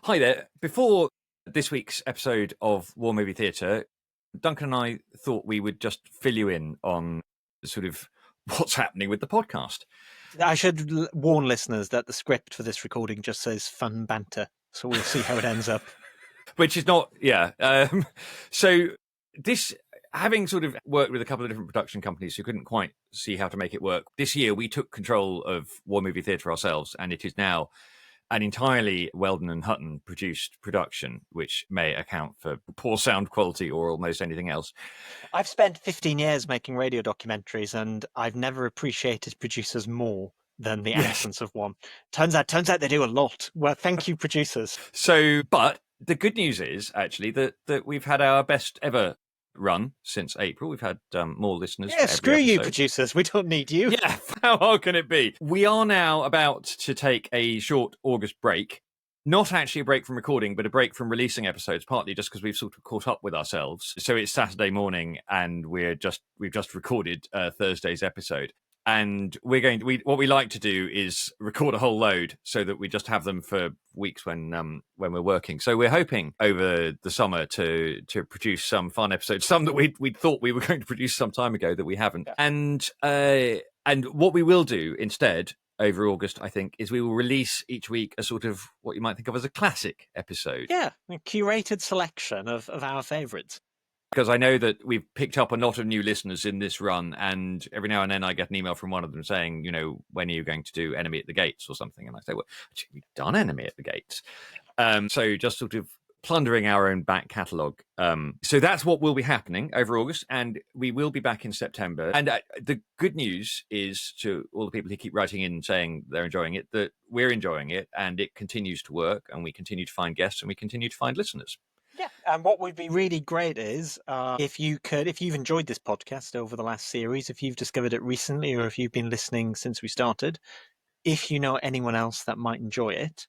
Hi there. Before this week's episode of War Movie Theatre, Duncan and I thought we would just fill you in on sort of what's happening with the podcast. I should warn listeners that the script for this recording just says fun banter, so we'll see how it ends up. Which is not, so this, having sort of worked with a couple of different production companies who couldn't quite see how to make it work, this year we took control of War Movie Theatre ourselves, and it is now an entirely Weldon and Hutton produced production, which may account for poor sound quality or almost anything else. I've spent 15 years making radio documentaries, and I've never appreciated producers more than the absence of one. Turns out they do a lot. Well, thank you, producers. So, but the good news is actually that we've had our best ever run since April. We've had more listeners. Yeah, screw you, producers. We don't need you. Yeah, how hard can it be? We are now about to take a short August break. Not actually a break from recording, but a break from releasing episodes, partly just because we've sort of caught up with ourselves. So it's Saturday morning and we've just recorded Thursday's episode. And what we like to do is record a whole load so that we just have them for weeks when we're working. So we're hoping over the summer to produce some fun episodes, some that we thought we were going to produce some time ago that we haven't. Yeah. And what we will do instead over August, I think, is we will release each week a sort of what you might think of as a classic episode. Yeah, a curated selection of our favourites. Because I know that we've picked up a lot of new listeners in this run, and every now and then I get an email from one of them saying, when are you going to do Enemy at the Gates or something? And I say, well, actually, we've done Enemy at the Gates. So just sort of plundering our own back catalogue. So that's what will be happening over August, and we will be back in September. And the good news is to all the people who keep writing in saying they're enjoying it, that we're enjoying it, and it continues to work, and we continue to find guests, and we continue to find listeners. Yeah, and what would be really great is if you've enjoyed this podcast over the last series, if you've discovered it recently, or if you've been listening since we started, if you know anyone else that might enjoy it,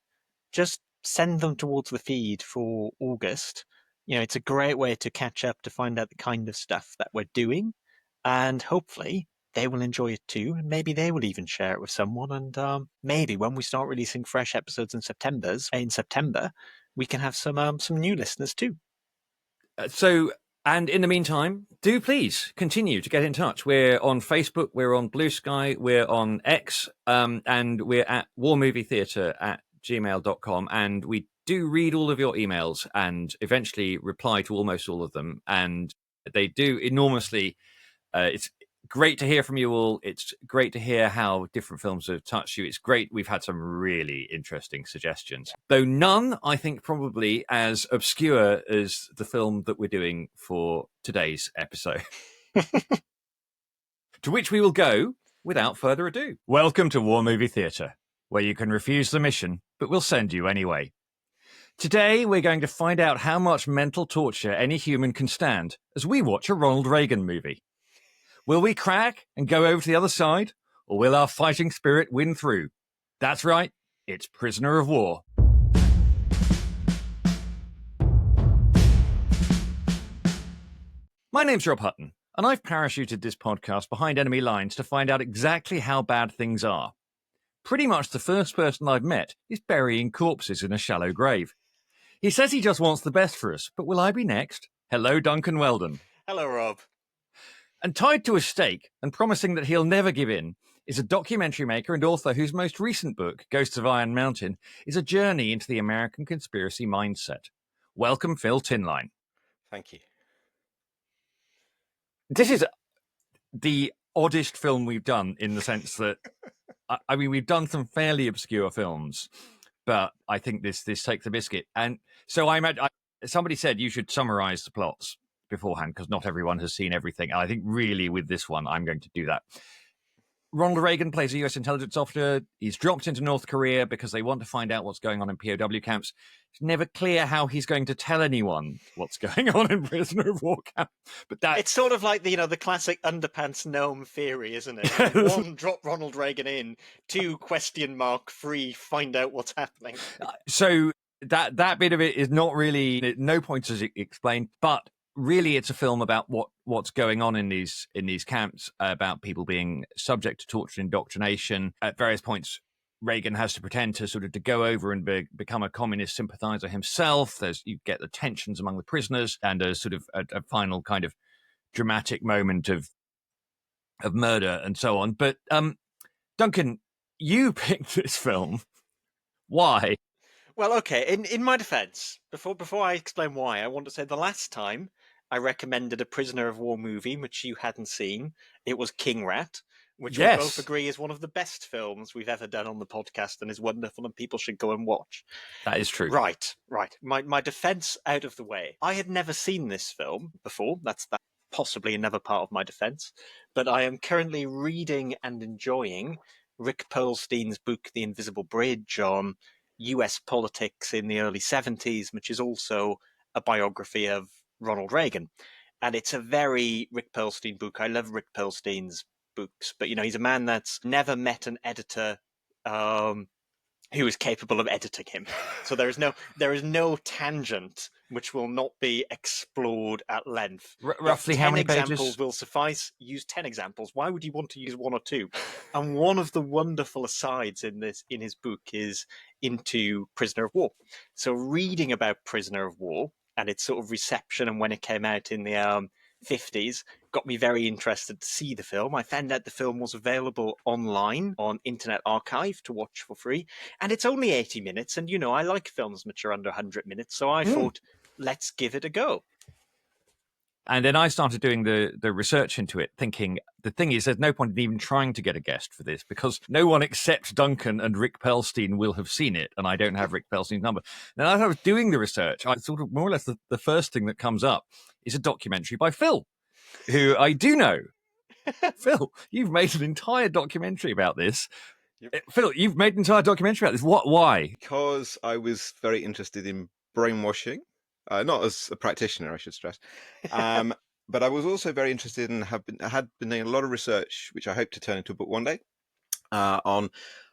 just send them towards the feed for August. It's a great way to catch up, to find out the kind of stuff that we're doing, and hopefully they will enjoy it too, and maybe they will even share it with someone. And maybe when we start releasing fresh episodes in September, we can have some new listeners too. And in the meantime, do please continue to get in touch. We're on Facebook, we're on Blue Sky, we're on X, and we're at warmovietheatre@gmail.com. And we do read all of your emails and eventually reply to almost all of them. And they do enormously. It's great to hear from you all. It's great to hear how different films have touched you. It's great. We've had some really interesting suggestions, though none, I think, probably as obscure as the film that we're doing for today's episode. To which we will go without further ado. Welcome to War Movie Theatre, where you can refuse the mission, but we'll send you anyway. Today, we're going to find out how much mental torture any human can stand as we watch a Ronald Reagan movie. Will we crack and go over to the other side, or will our fighting spirit win through? That's right, it's Prisoner of War. My name's Rob Hutton, and I've parachuted this podcast behind enemy lines to find out exactly how bad things are. Pretty much the first person I've met is burying corpses in a shallow grave. He says he just wants the best for us, but will I be next? Hello, Duncan Weldon. Hello, Rob. And tied to a stake and promising that he'll never give in is a documentary maker and author whose most recent book, Ghosts of Iron Mountain, is a journey into the American conspiracy mindset. Welcome, Phil Tinline. Thank you. This is the oddest film we've done in the sense that, I mean, we've done some fairly obscure films, but I think this takes the biscuit. And so somebody said you should summarize the plots beforehand because not everyone has seen everything. And I think really with this one, I'm going to do that. Ronald Reagan plays a US intelligence officer. He's dropped into North Korea because they want to find out what's going on in POW camps. It's never clear how he's going to tell anyone what's going on in prisoner of war camp. But it's sort of like the classic underpants gnome theory, isn't it? One, drop Ronald Reagan in. Two, ? Three, find out what's happening. So that bit of it is not really, no points is explained, but really it's a film about what's going on in these camps, about people being subject to torture and indoctrination. At various points Reagan has to pretend to sort of to go over and become a communist sympathizer himself. You get the tensions among the prisoners and a sort of a final kind of dramatic moment of murder and so on. But Duncan, you picked this film. Why? Well, okay. In my defence, before I explain why, I want to say the last time I recommended a prisoner of war movie which you hadn't seen, it was King Rat, which we both Yes, agree is one of the best films we've ever done on the podcast and is wonderful and people should go and watch. that is true. Right. My defence out of the way. I had never seen this film before. That's possibly another part of my defence. But I am currently reading and enjoying Rick Perlstein's book, The Invisible Bridge, on US politics in the early 70s, which is also a biography of Ronald Reagan. And it's a very Rick Perlstein book. I love Rick Perlstein's books, but he's a man that's never met an editor who is capable of editing him. So there is no tangent which will not be explored at length. Roughly how many examples pages? will suffice. Use 10 examples. Why would you want to use one or two? And one of the wonderful asides in his book is into Prisoner of War. So reading about Prisoner of War and its sort of reception and when it came out in the 50s got me very interested to see the film. I found out the film was available online on Internet Archive to watch for free. And it's only 80 minutes. And, I like films which are under 100 minutes. So I thought, let's give it a go. And then I started doing the research into it, thinking the thing is, there's no point in even trying to get a guest for this because no one except Duncan and Rick Perlstein will have seen it, and I don't have Rick Perlstein's number. And as I was doing the research, I sort of more or less the first thing that comes up is a documentary by Phil, who I do know. Phil, you've made an entire documentary about this. Yep. Phil, you've made an entire documentary about this. Why? Because I was very interested in brainwashing, not as a practitioner, I should stress, but I was also very interested and had been doing a lot of research, which I hope to turn into a book one day, on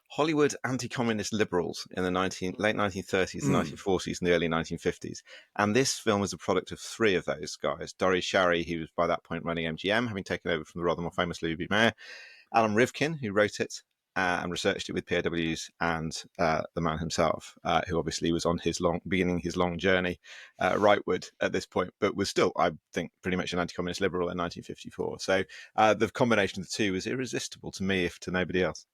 Hollywood anti-communist liberals in the late 1930s, the 1940s, and the early 1950s. And this film is a product of three of those guys. Dorry Shary, who was by that point running MGM, having taken over from the rather more famous Louis B. Mayer, Alan Rivkin, who wrote it, and researched it with POWs, and the man himself, who obviously was on beginning his long journey rightward at this point, but was still, I think, pretty much an anti-communist liberal in 1954. So the combination of the two was irresistible to me, if to nobody else.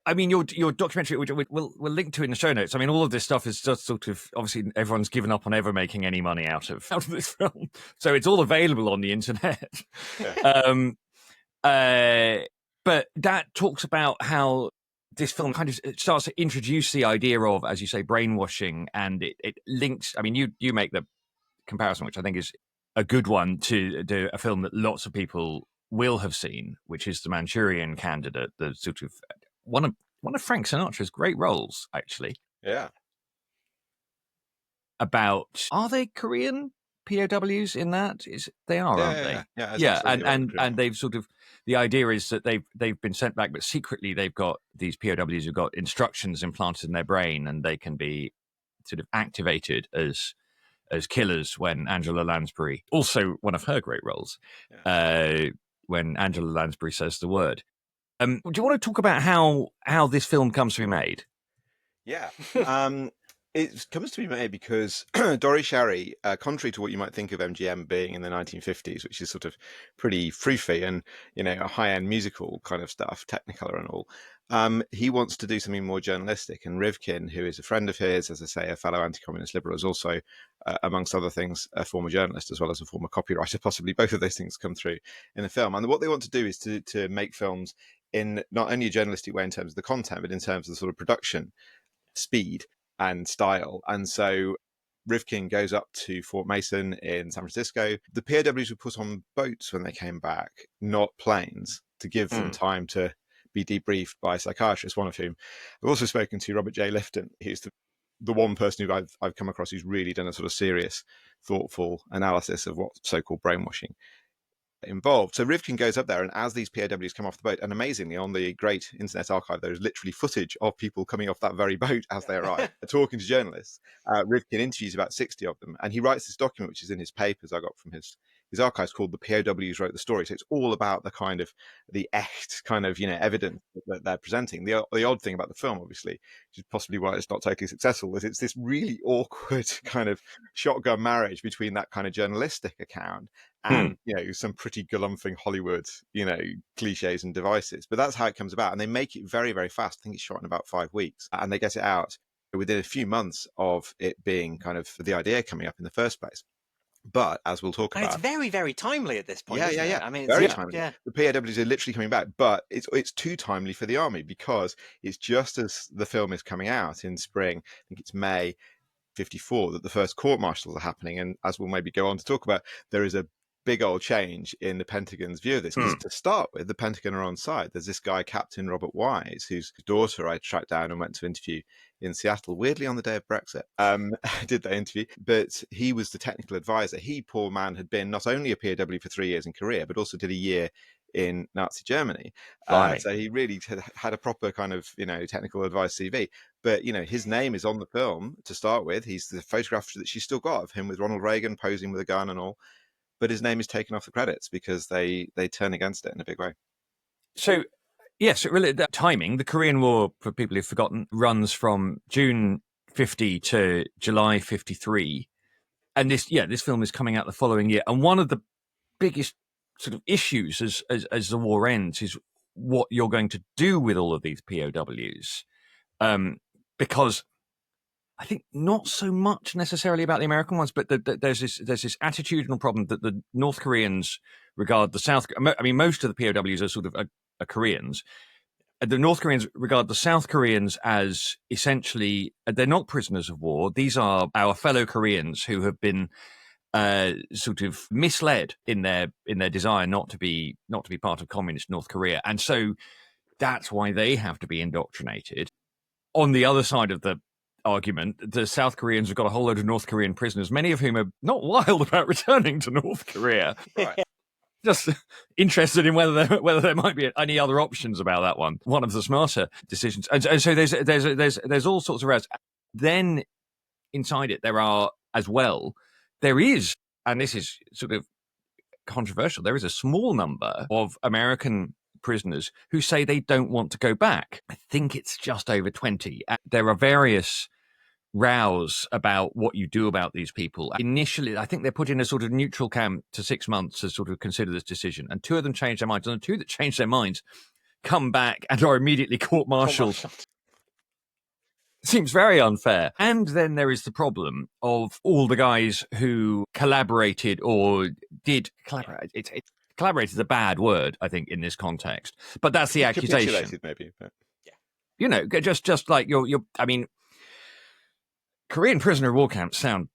I mean, your documentary, which we'll link to in the show notes. I mean, all of this stuff is just sort of, obviously everyone's given up on ever making any money out of this film, so it's all available on the internet. Yeah. But that talks about how this film kind of starts to introduce the idea of, as you say, brainwashing, and it links. I mean, you make the comparison, which I think is a good one, to a film that lots of people will have seen, which is The Manchurian Candidate, the sort of one of Frank Sinatra's great roles, actually. Yeah. About, are they Korean POWs in that? They are, aren't they? Yeah. And they've sort of, the idea is that they've been sent back, but secretly they've got these POWs who've got instructions implanted in their brain, and they can be sort of activated as killers when Angela Lansbury, also one of her great roles, when Angela Lansbury says the word. Do you want to talk about how this film comes to be made? Yeah. It comes to be made because Dorry Shary, contrary to what you might think of MGM being in the 1950s, which is sort of pretty froofy and, a high-end musical kind of stuff, Technicolor and all, he wants to do something more journalistic. And Rivkin, who is a friend of his, as I say, a fellow anti-communist liberal, is also, amongst other things, a former journalist as well as a former copywriter. Possibly both of those things come through in the film. And what they want to do is to make films in not only a journalistic way in terms of the content, but in terms of the sort of production speed and style. And so Rivkin goes up to Fort Mason in San Francisco. The POWs were put on boats when they came back, not planes, to give them time to be debriefed by psychiatrists, one of whom I've also spoken to, Robert J. Lifton. He's the one person who I've come across who's really done a sort of serious, thoughtful analysis of what so-called brainwashing involved. So Rivkin goes up there, and as these POWs come off the boat, and amazingly on the great Internet Archive, there is literally footage of people coming off that very boat as they arrive, talking to journalists. Rivkin interviews about 60 of them, and he writes this document, which is in his papers I got from his his archives called The POWs Wrote the Story. So it's all about the kind of the echt kind of, evidence that they're presenting. The odd thing about the film, obviously, which is possibly why it's not totally successful, is it's this really awkward kind of shotgun marriage between that kind of journalistic account and some pretty galumphing Hollywood cliches and devices. But that's how it comes about, and they make it very, very fast. I think it's shot in about 5 weeks, and they get it out within a few months of it being kind of the idea coming up in the first place. But as we'll talk and about, it's very, very timely at this point. Yeah. I mean, very it's, timely. Yeah. The POWs are literally coming back, but it's too timely for the army, because it's just as the film is coming out in spring, I think it's May 54, that the first court martials are happening. And as we'll maybe go on to talk about, there is a big old change in the Pentagon's view of this. Because to start with, the Pentagon are on side. There's this guy, Captain Robert Wise, whose daughter I tracked down and went to interview in Seattle, weirdly on the day of Brexit. I did that interview, but he was the technical advisor. He, poor man, had been not only a POW for 3 years in Korea, but also did a year in Nazi Germany. So he really had a proper kind of, technical advice CV. But, his name is on the film to start with. He's the photograph that she's still got of him with Ronald Reagan posing with a gun and all. But his name is taken off the credits because they turn against it in a big way. So, yes, really, that timing, the Korean War, for people who've forgotten, runs from June 50 to July 53. And this film is coming out the following year. And one of the biggest sort of issues as the war ends is what you're going to do with all of these POWs. Because I think not so much necessarily about the American ones, but there's this attitudinal problem that the North Koreans regard the South. I mean, most of the POWs are sort of are Koreans. The North Koreans regard the South Koreans as essentially they're not prisoners of war. These are our fellow Koreans who have been sort of misled in their desire not to be part of communist North Korea, and so that's why they have to be indoctrinated. On the other side of the argument, the South Koreans have got a whole load of North Korean prisoners, many of whom are not wild about returning to North Korea. Right. Just interested in whether there might be any other options about that one. One of the smarter decisions, and so there's all sorts of routes. Then inside it, there is, and this is sort of controversial. There is a small number of American prisoners who say they don't want to go back. I think it's just over 20. There are various rows about what you do about these people. Initially, I think they're put in a sort of neutral camp to 6 months to sort of consider this decision. And 2 of them change their minds. And the 2 that change their minds come back and are immediately court-martialed. Seems very unfair. And then there is the problem of all the guys who collaborated or did collaborate. Collaborate is a bad word, I think, in this context. But that's the accusation. Capitulated, maybe. But... Yeah. Just like I mean, Korean prisoner of war camps sound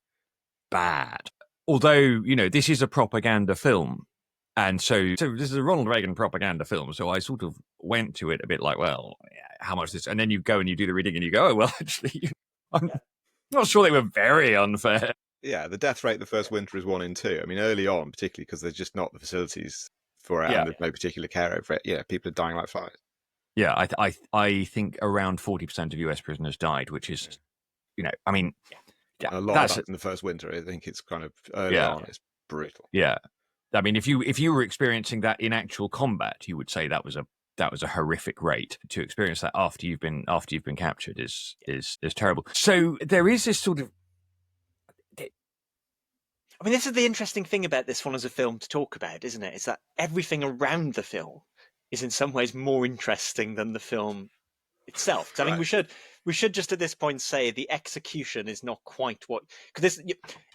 bad. Although, this is a propaganda film. And so this is a Ronald Reagan propaganda film. So I sort of went to it a bit like, well, how much this? And then you go and you do the reading and you go, oh, well, actually, I'm not sure they were very unfair. Yeah, the death rate the first winter is 1 in 2. I mean, early on, particularly because there's just not the facilities for it and there's no particular care over it. Yeah, people are dying like flies. Yeah, I think around 40% of US prisoners died, which is, I mean... Yeah, a lot of that in the first winter. I think it's kind of early on. It's brutal. Yeah. I mean, if you were experiencing that in actual combat, you would say that was a horrific rate. To experience that after you've been captured is terrible. So there is this sort of. I mean, this is the interesting thing about this one as a film to talk about, isn't it? Is that everything around the film is in some ways more interesting than the film itself. I mean, we should just at this point say the execution is not quite what, because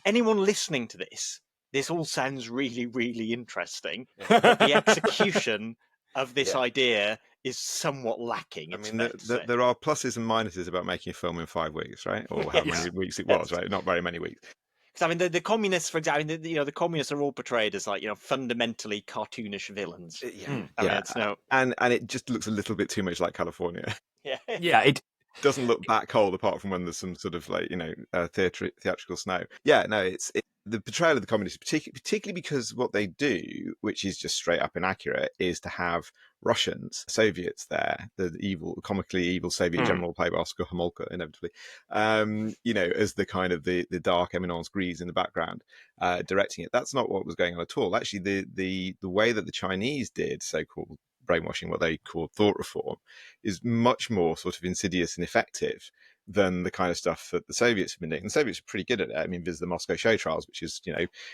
anyone listening to this all sounds really, really interesting. But the execution of this idea is somewhat lacking. I mean, there are pluses and minuses about making a film in 5 weeks, right? Or how many weeks it was, right? Not very many weeks. Because I mean, the communists, for example, the communists are all portrayed as like fundamentally cartoonish villains. And it just looks a little bit too much like California. Yeah, it doesn't look that cold apart from when there's some sort of like theatrical snow. Yeah, no, it's the portrayal of the communists, particularly because what they do, which is just straight up inaccurate, is to have Russians, Soviets there, the comically evil Soviet general played by Oscar Homolka, inevitably, as the kind of the dark eminence grise in the background, directing it. That's not what was going on at all. Actually, the way that the Chinese did so-called brainwashing, what they call thought reform, is much more sort of insidious and effective than the kind of stuff that the Soviets have been doing. The Soviets are pretty good at it. I mean, there's the Moscow show trials, which is,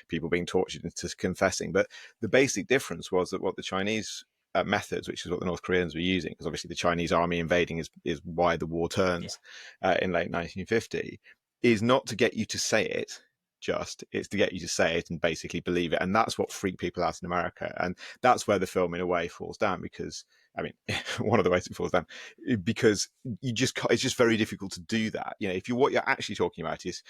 people being tortured into confessing. But the basic difference was that what the Chinese methods, which is what the North Koreans were using, because obviously the Chinese army invading is why the war turns in late 1950, is not to get you to say it, it's to get you to say it and basically believe it. And that's what freaked people out in America. And that's where the film in a way falls down, because one of the ways it falls down, because it's just very difficult to do that. If what you're actually talking about is,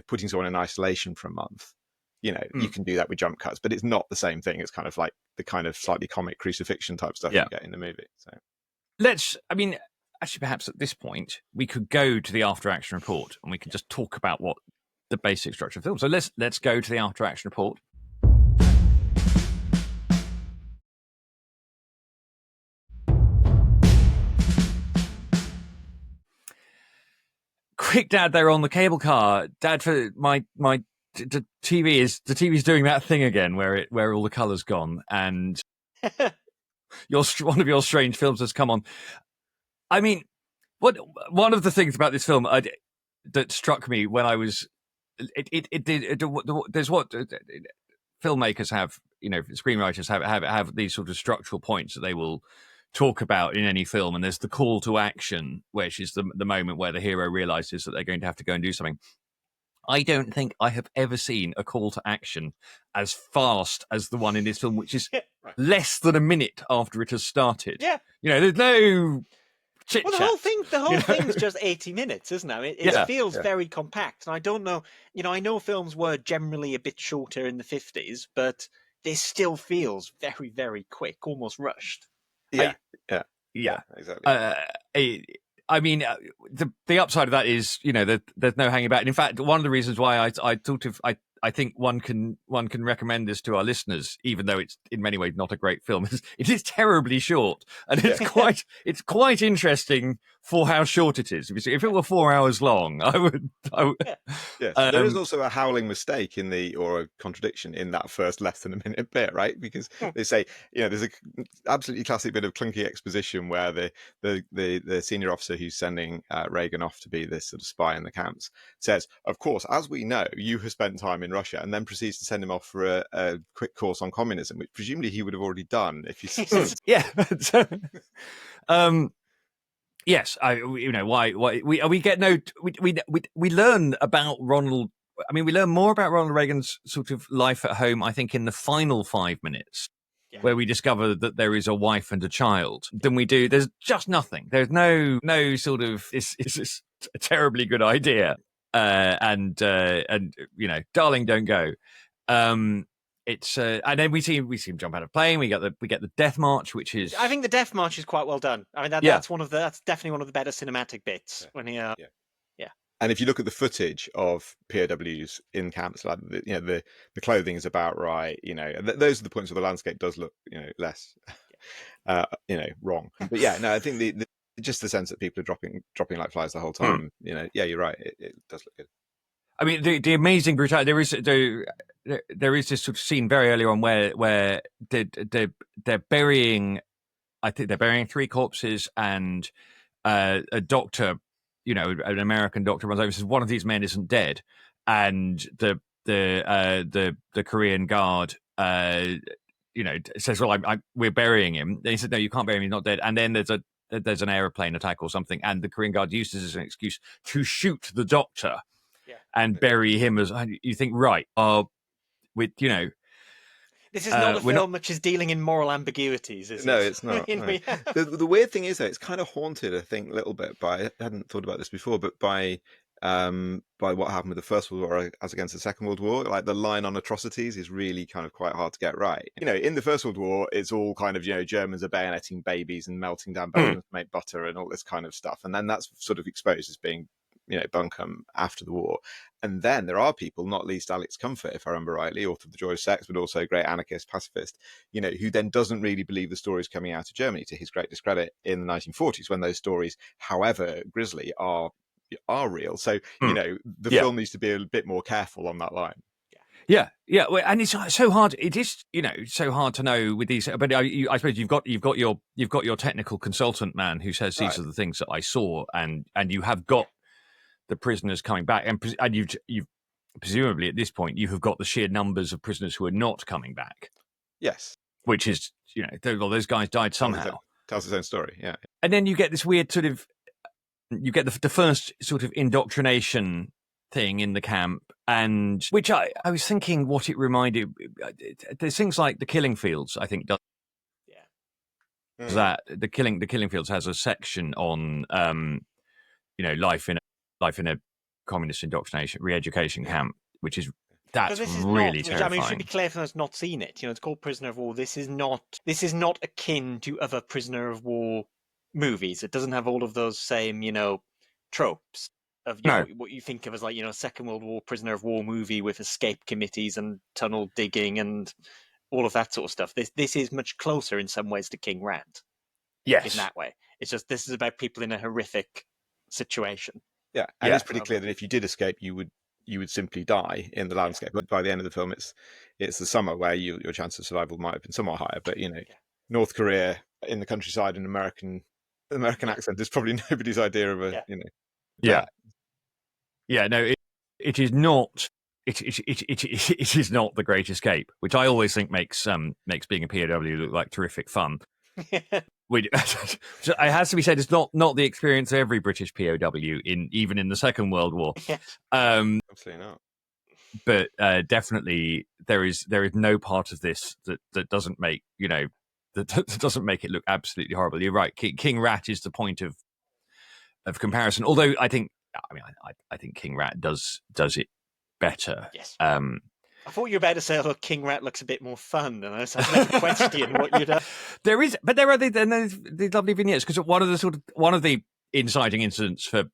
putting someone in isolation for a month, you can do that with jump cuts, but it's not the same thing. It's kind of like the kind of slightly comic crucifixion type stuff you get in the movie. So actually, perhaps at this point, we could go to the after action report and we could just talk about what the basic structure of the film. So let's go to the after action report. Quick, Dad, they're on the cable car. Dad, for the TV's doing that thing again where all the colour's gone, and one of your strange films has come on. I mean, one of the things about this film that struck me when I was there's what filmmakers have, screenwriters have these sort of structural points that they will talk about in any film, and there's the call to action, which is the moment where the hero realizes that they're going to have to go and do something. I don't think I have ever seen a call to action as fast as the one in this film, which is less than a minute after it has started. Yeah. There's no chit chat. Well, the whole thing's just 80 minutes, isn't it? It feels very compact. And I don't know, I know films were generally a bit shorter in the 50s, but this still feels very, very quick, almost rushed. Yeah, exactly. The upside of that is, there's no hanging back. And in fact, one of the reasons why I think one can recommend this to our listeners, even though it's in many ways not a great film, it is terribly short, and it's quite interesting for how short it is. If it were 4 hours long, I would. Yes, there is also a howling mistake or a contradiction in that first less than a minute bit, right? Because they say, there's a absolutely classic bit of clunky exposition where the senior officer who's sending Reagan off to be this sort of spy in the camps says, "Of course, as we know, you have spent time in Russia," and then proceeds to send him off for a quick course on communism, which presumably he would have already done if he's Yes, why we learn about Ronald. We learn more about Ronald Reagan's sort of life at home, I think, in the final 5 minutes, where we discover that there is a wife and a child, than we do. There's just nothing. There's no sort of it's a terribly good idea, and darling, don't go. It's and then we see him jump out of a plane. We get the death march, which is, I think the death march is quite well done. That's definitely one of the better cinematic bits when he And if you look at the footage of POWs in camps, like the clothing is about right. Those are the points where the landscape does look less wrong. But I think just the sense that people are dropping like flies the whole time. You're right. It does look good. The amazing brutality. There is this sort of scene very early on where they're burying. I think they're burying 3 corpses, and a doctor, an American doctor, runs over and says, "One of these men isn't dead," and the Korean guard, says, "Well, we're burying him." And he said, "No, you can't bury him. He's not dead." And then there's an airplane attack or something, and the Korean guard uses this as an excuse to shoot the doctor. And bury him as you think, right? With this is not a film which is dealing in moral ambiguities, is it? No, it's not. No. The weird thing is, though, it's kind of haunted, I think, a little bit by, I hadn't thought about this before, but by what happened with the First World War as against the Second World War. Like, the line on atrocities is really kind of quite hard to get right. In the First World War, it's all kind of, Germans are bayoneting babies and melting down bones to make butter and all this kind of stuff, and then that's sort of exposed as being bunkum after the war. And then there are people, not least Alex Comfort, if I remember rightly, author of The Joy of Sex, but also a great anarchist, pacifist, who then doesn't really believe the stories coming out of Germany, to his great discredit, in the 1940s, when those stories, however grisly, are real. So, the film needs to be a bit more careful on that line. Yeah. Well, and it's so hard. It is, so hard to know with these. But I suppose you've got your technical consultant man who says these are the things that I saw, and you have got the prisoners coming back, and you've presumably at this point you have got the sheer numbers of prisoners who are not coming back. Yes, which is those guys died somehow. Tells his own story. Yeah, and then you get this weird sort of you get the first sort of indoctrination thing in the camp, and which I was thinking what it reminded. There's things like the Killing Fields, I think, does that the Killing Fields has a section on life in a communist indoctrination re-education camp, which is really terrifying. I mean, it should be clear for those not seen it. It's called Prisoner of War. This is not akin to other prisoner of war movies. It doesn't have all of those same tropes of what you think of as Second World War prisoner of war movie with escape committees and tunnel digging and all of that sort of stuff. This is much closer in some ways to King Rat. Yes, in that way. It's just this is about people in a horrific situation. Yeah, and it's pretty clear that if you did escape, you would simply die in the landscape. But by the end of the film, it's the summer where your chance of survival might have been somewhat higher. But North Korea in the countryside, an American accent is probably nobody's idea of a No, it is not. It is not The Great Escape, which I always think makes being a POW look like terrific fun. It has to be said, it's not the experience of every British POW even in the Second World War. Absolutely not. But definitely there is no part of this that doesn't make that doesn't make it look absolutely horrible. You're right. King Rat is the point of comparison. Although I think King Rat does it better. Yes. I thought you were about to say, "Look, King Rat looks a bit more fun," and I was having to question what you'd have. There are the lovely vignettes, because one of the inciting incidents for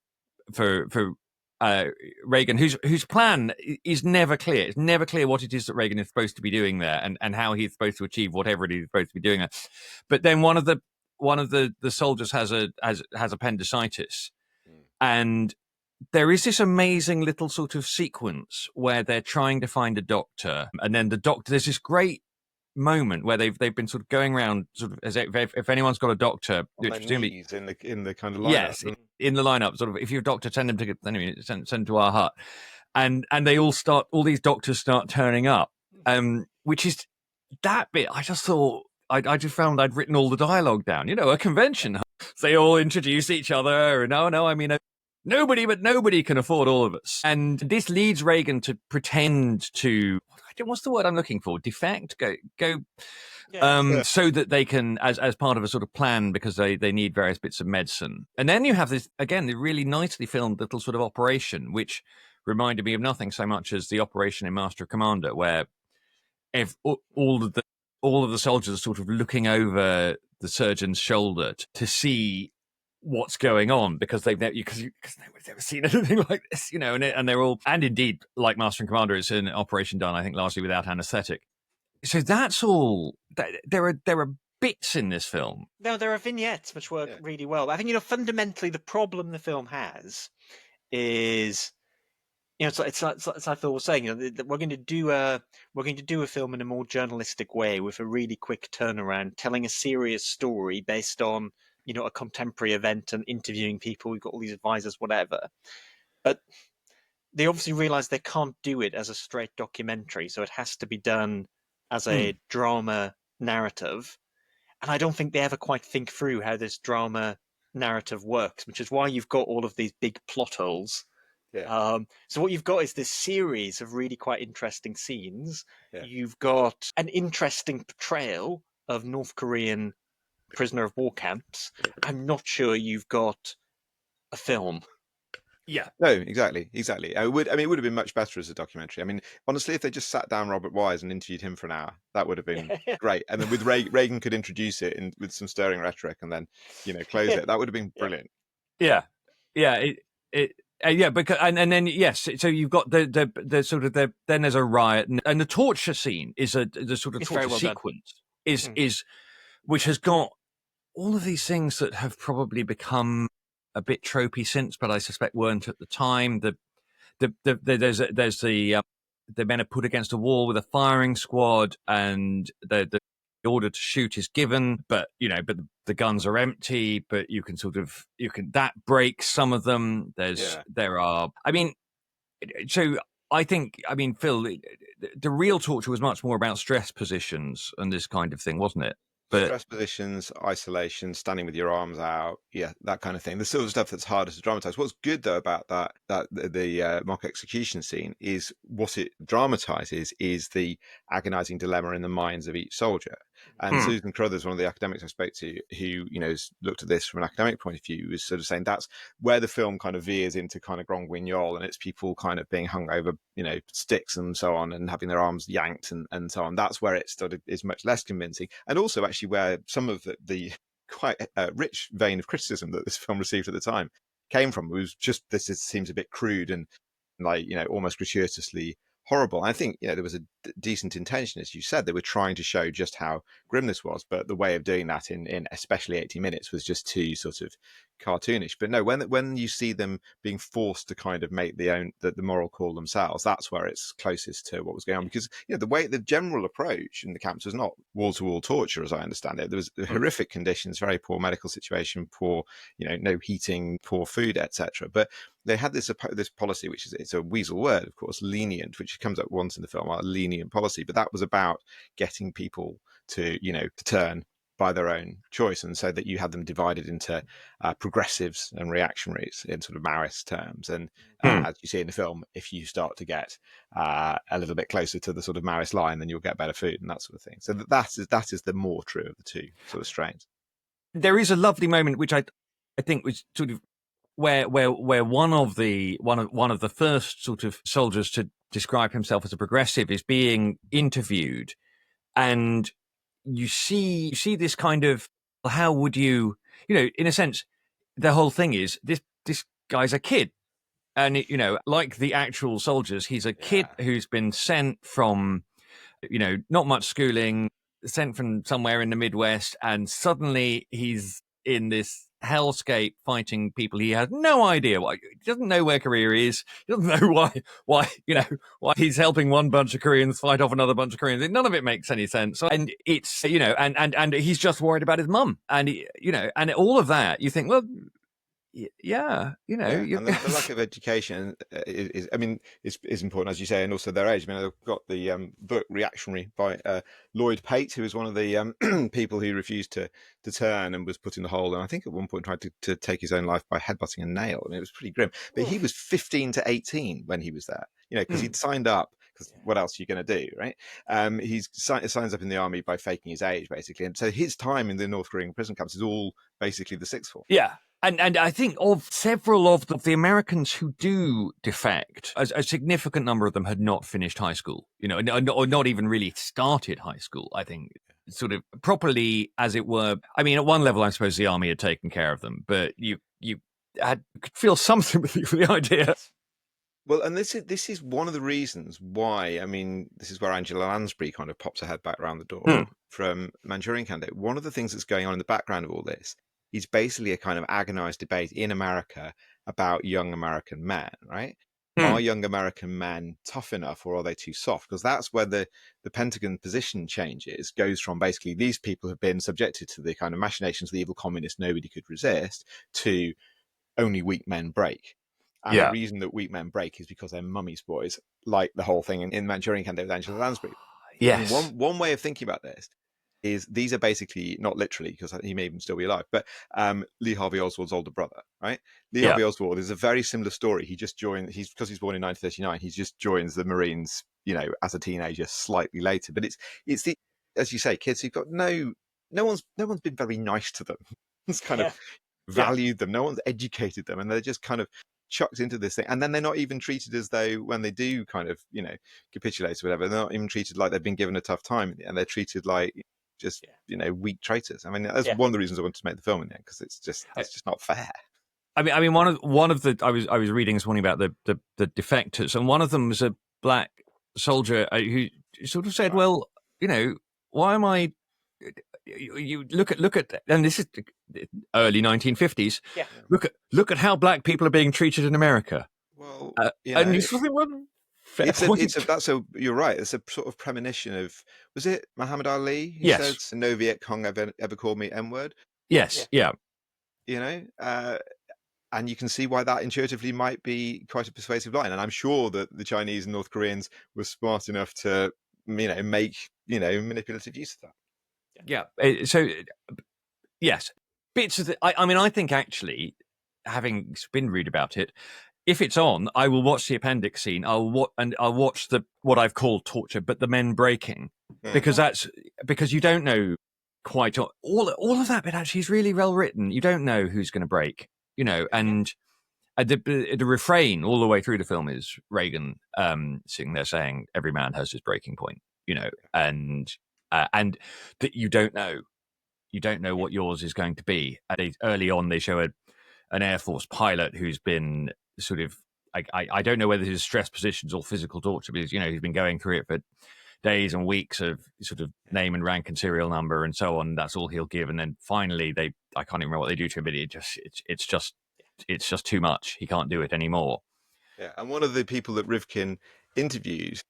Reagan, whose plan is never clear. It's never clear what it is that Reagan is supposed to be doing there, and how he's supposed to achieve whatever it is he's supposed to be doing there. But then one of the soldiers has appendicitis, and there is this amazing little sort of sequence where they're trying to find a doctor, and then there's this great moment where they've been sort of going around, sort of as if anyone's got a doctor, which presumably in the kind of lineup. Yes, in the lineup, sort of, if you're a doctor, send them to our hut, and they all these doctors start turning up, which is that bit. I just thought I just found I'd written all the dialogue down. A convention. They all introduce each other, and I mean. Nobody can afford all of us. And this leads Reagan to pretend to, what's the word I'm looking for? Defect? Go. So that they can, as part of a sort of plan, because they need various bits of medicine. And then you have this, again, the really nicely filmed little sort of operation, which reminded me of nothing so much as the operation in Master and Commander, where all of the soldiers are sort of looking over the surgeon's shoulder to see what's going on, because nobody's ever seen anything like this, and they're all, and indeed, like Master and Commander, it's an operation done, I think, largely without anaesthetic. So that's all. There are bits in this film. No, there are vignettes which work really well. I think fundamentally the problem the film has is, it's like Phil was saying, that we're going to do a film in a more journalistic way with a really quick turnaround, telling a serious story based on a contemporary event and interviewing people. We've got all these advisors, whatever. But they obviously realize they can't do it as a straight documentary, so it has to be done as a drama narrative. And I don't think they ever quite think through how this drama narrative works, which is why you've got all of these big plot holes. Yeah. So what you've got is this series of really quite interesting scenes. Yeah. You've got an interesting portrayal of North Korean prisoner of war camps. I'm not sure you've got a film. Yeah. No, exactly. It would have been much better as a documentary. I mean, honestly, if they just sat down Robert Wise and interviewed him for an hour, that would have been great. And then with Reagan could introduce it with some stirring rhetoric, and then close it. That would have been brilliant. Yeah. Yeah, because and then yes, so you've got the sort of then there's a riot, and the torture scene is the sort of It's very torture well done. sequence is Mm. is which has got all of these things that have probably become a bit tropey since, but I suspect weren't at the time. There's the men are put against a wall with a firing squad, and the order to shoot is given, but the guns are empty. But you can that breaks some of them. There are. I mean, so Phil, the real torture was much more about stress positions and this kind of thing, wasn't it? But Stress positions, isolation, standing with your arms out, that kind of thing. The sort of stuff that's harder to dramatize. What's good though about the mock execution scene is what it dramatizes is the agonizing dilemma in the minds of each soldier. And Susan Crothers, one of the academics I spoke to, who has looked at this from an academic point of view, was sort of saying that's where the film kind of veers into kind of Grand Guignol, and it's people kind of being hung over sticks and so on, and having their arms yanked and so on. That's where it sort of is much less convincing, and also actually where some of the quite rich vein of criticism that this film received at the time came from. It was just this seems a bit crude and almost gratuitously horrible. I think there was a decent intention, as you said. They were trying to show just how grim this was, but the way of doing that in especially 80 minutes was just too sort of cartoonish. But no, when you see them being forced to kind of make the moral call themselves, that's where it's closest to what was going on. Because the general approach in the camps was not wall-to-wall torture, as I understand it. There was horrific conditions, very poor medical situation, poor no heating, poor food, etc. But they had this policy, which is, it's a weasel word, of course, lenient, which comes up once in the film, a lenient policy. But that was about getting people to turn by their own choice, and so that you had them divided into progressives and reactionaries in sort of Maoist terms. And as you see in the film, if you start to get a little bit closer to the sort of Maoist line, then you'll get better food and that sort of thing. So that is the more true of the two sort of strains. There is a lovely moment which I think was sort of where one of the first sort of soldiers to describe himself as a progressive is being interviewed, and you see this kind of, how would you in a sense, the whole thing is this guy's a kid, and like the actual soldiers, he's a kid who's been sent from not much schooling, sent from somewhere in the Midwest, and suddenly he's in this hellscape fighting people he has no idea why. He doesn't know where Korea is. He doesn't know why he's helping one bunch of Koreans fight off another bunch of Koreans. None of it makes any sense. And it's and he's just worried about his mum, and and all of that. You think, well, yeah, and the lack of education is important, as you say, and also their age. I mean, I've got the book Reactionary by Lloyd Pate, who was one of the people who refused to turn and was put in the hole, and I think at one point tried to take his own life by headbutting a nail. I mean, it was pretty grim. But he was 15 to 18 when he was there, because he'd signed up. Because what else are you going to do, right? He signs up in the army by faking his age, basically, and so his time in the North Korean prison camps is all basically the sixth form. Yeah. And I think of several of the Americans who do defect, a significant number of them had not finished high school, or not even really started high school. I think sort of properly, as it were. I mean, at one level, I suppose the army had taken care of them, but you could feel some sympathy for the idea. Well, and this is one of the reasons why. I mean, this is where Angela Lansbury kind of pops her head back around the door from Manchurian Candidate. One of the things that's going on in the background of all this is basically a kind of agonized debate in America about young American men, right? Are young American men tough enough, or are they too soft? Because that's where the Pentagon position changes, goes from basically these people have been subjected to the kind of machinations of the evil communists nobody could resist, to only weak men break. And the reason that weak men break is because they're mummy's boys, like the whole thing in Manchurian Candidate with Angela Lansbury. Yes. And one way of thinking about this is these are basically, not literally, because he may even still be alive, but Lee Harvey Oswald's older brother, right? Lee Harvey Oswald is a very similar story. He just joined, because he's born in 1939, he just joins the Marines, as a teenager slightly later. But it's the, as you say, kids who've got no one's been very nice to them. It's kind of valued them. No one's educated them, and they're just kind of chucked into this thing, and then they're not even treated as though, when they do kind of capitulate or whatever, they're not even treated like they've been given a tough time, and they're treated like just weak traitors. I mean, that's one of the reasons I wanted to make the film in the end, because it's just not fair. I mean, one of the I was reading this morning about the defectors, and one of them was a black soldier who sort of said, Right. "Well, why am I?" You look at, and this is early 1950s. Yeah. Look at how black people are being treated in America. Well, And you sort of think, well, fair point. you're right. It's a sort of premonition of, was it Muhammad Ali who Yes. said, "No Viet Cong ever called me N-word"? Yes, yeah. And you can see why that intuitively might be quite a persuasive line. And I'm sure that the Chinese and North Koreans were smart enough to, make, manipulative use of that. Yeah. So, yes, bits of I mean, I think actually, having been read about it, if it's on, I will watch the appendix scene. I'll watch what I've called torture, but the men breaking, because you don't know quite all of that bit. Actually, is really well written. You don't know who's going to break, and the refrain all the way through the film is Reagan sitting there saying, "Every man has his breaking point," and that you don't know. You don't know what yours is going to be. Early on, they show an Air Force pilot who's been sort of, I don't know whether his stress positions or physical torture, because, he's been going through it for days and weeks of sort of name and rank and serial number and so on. That's all he'll give. And then finally, I can't even remember what they do to him, but it's just too much. He can't do it anymore. Yeah. And one of the people that Rivkin interviewed,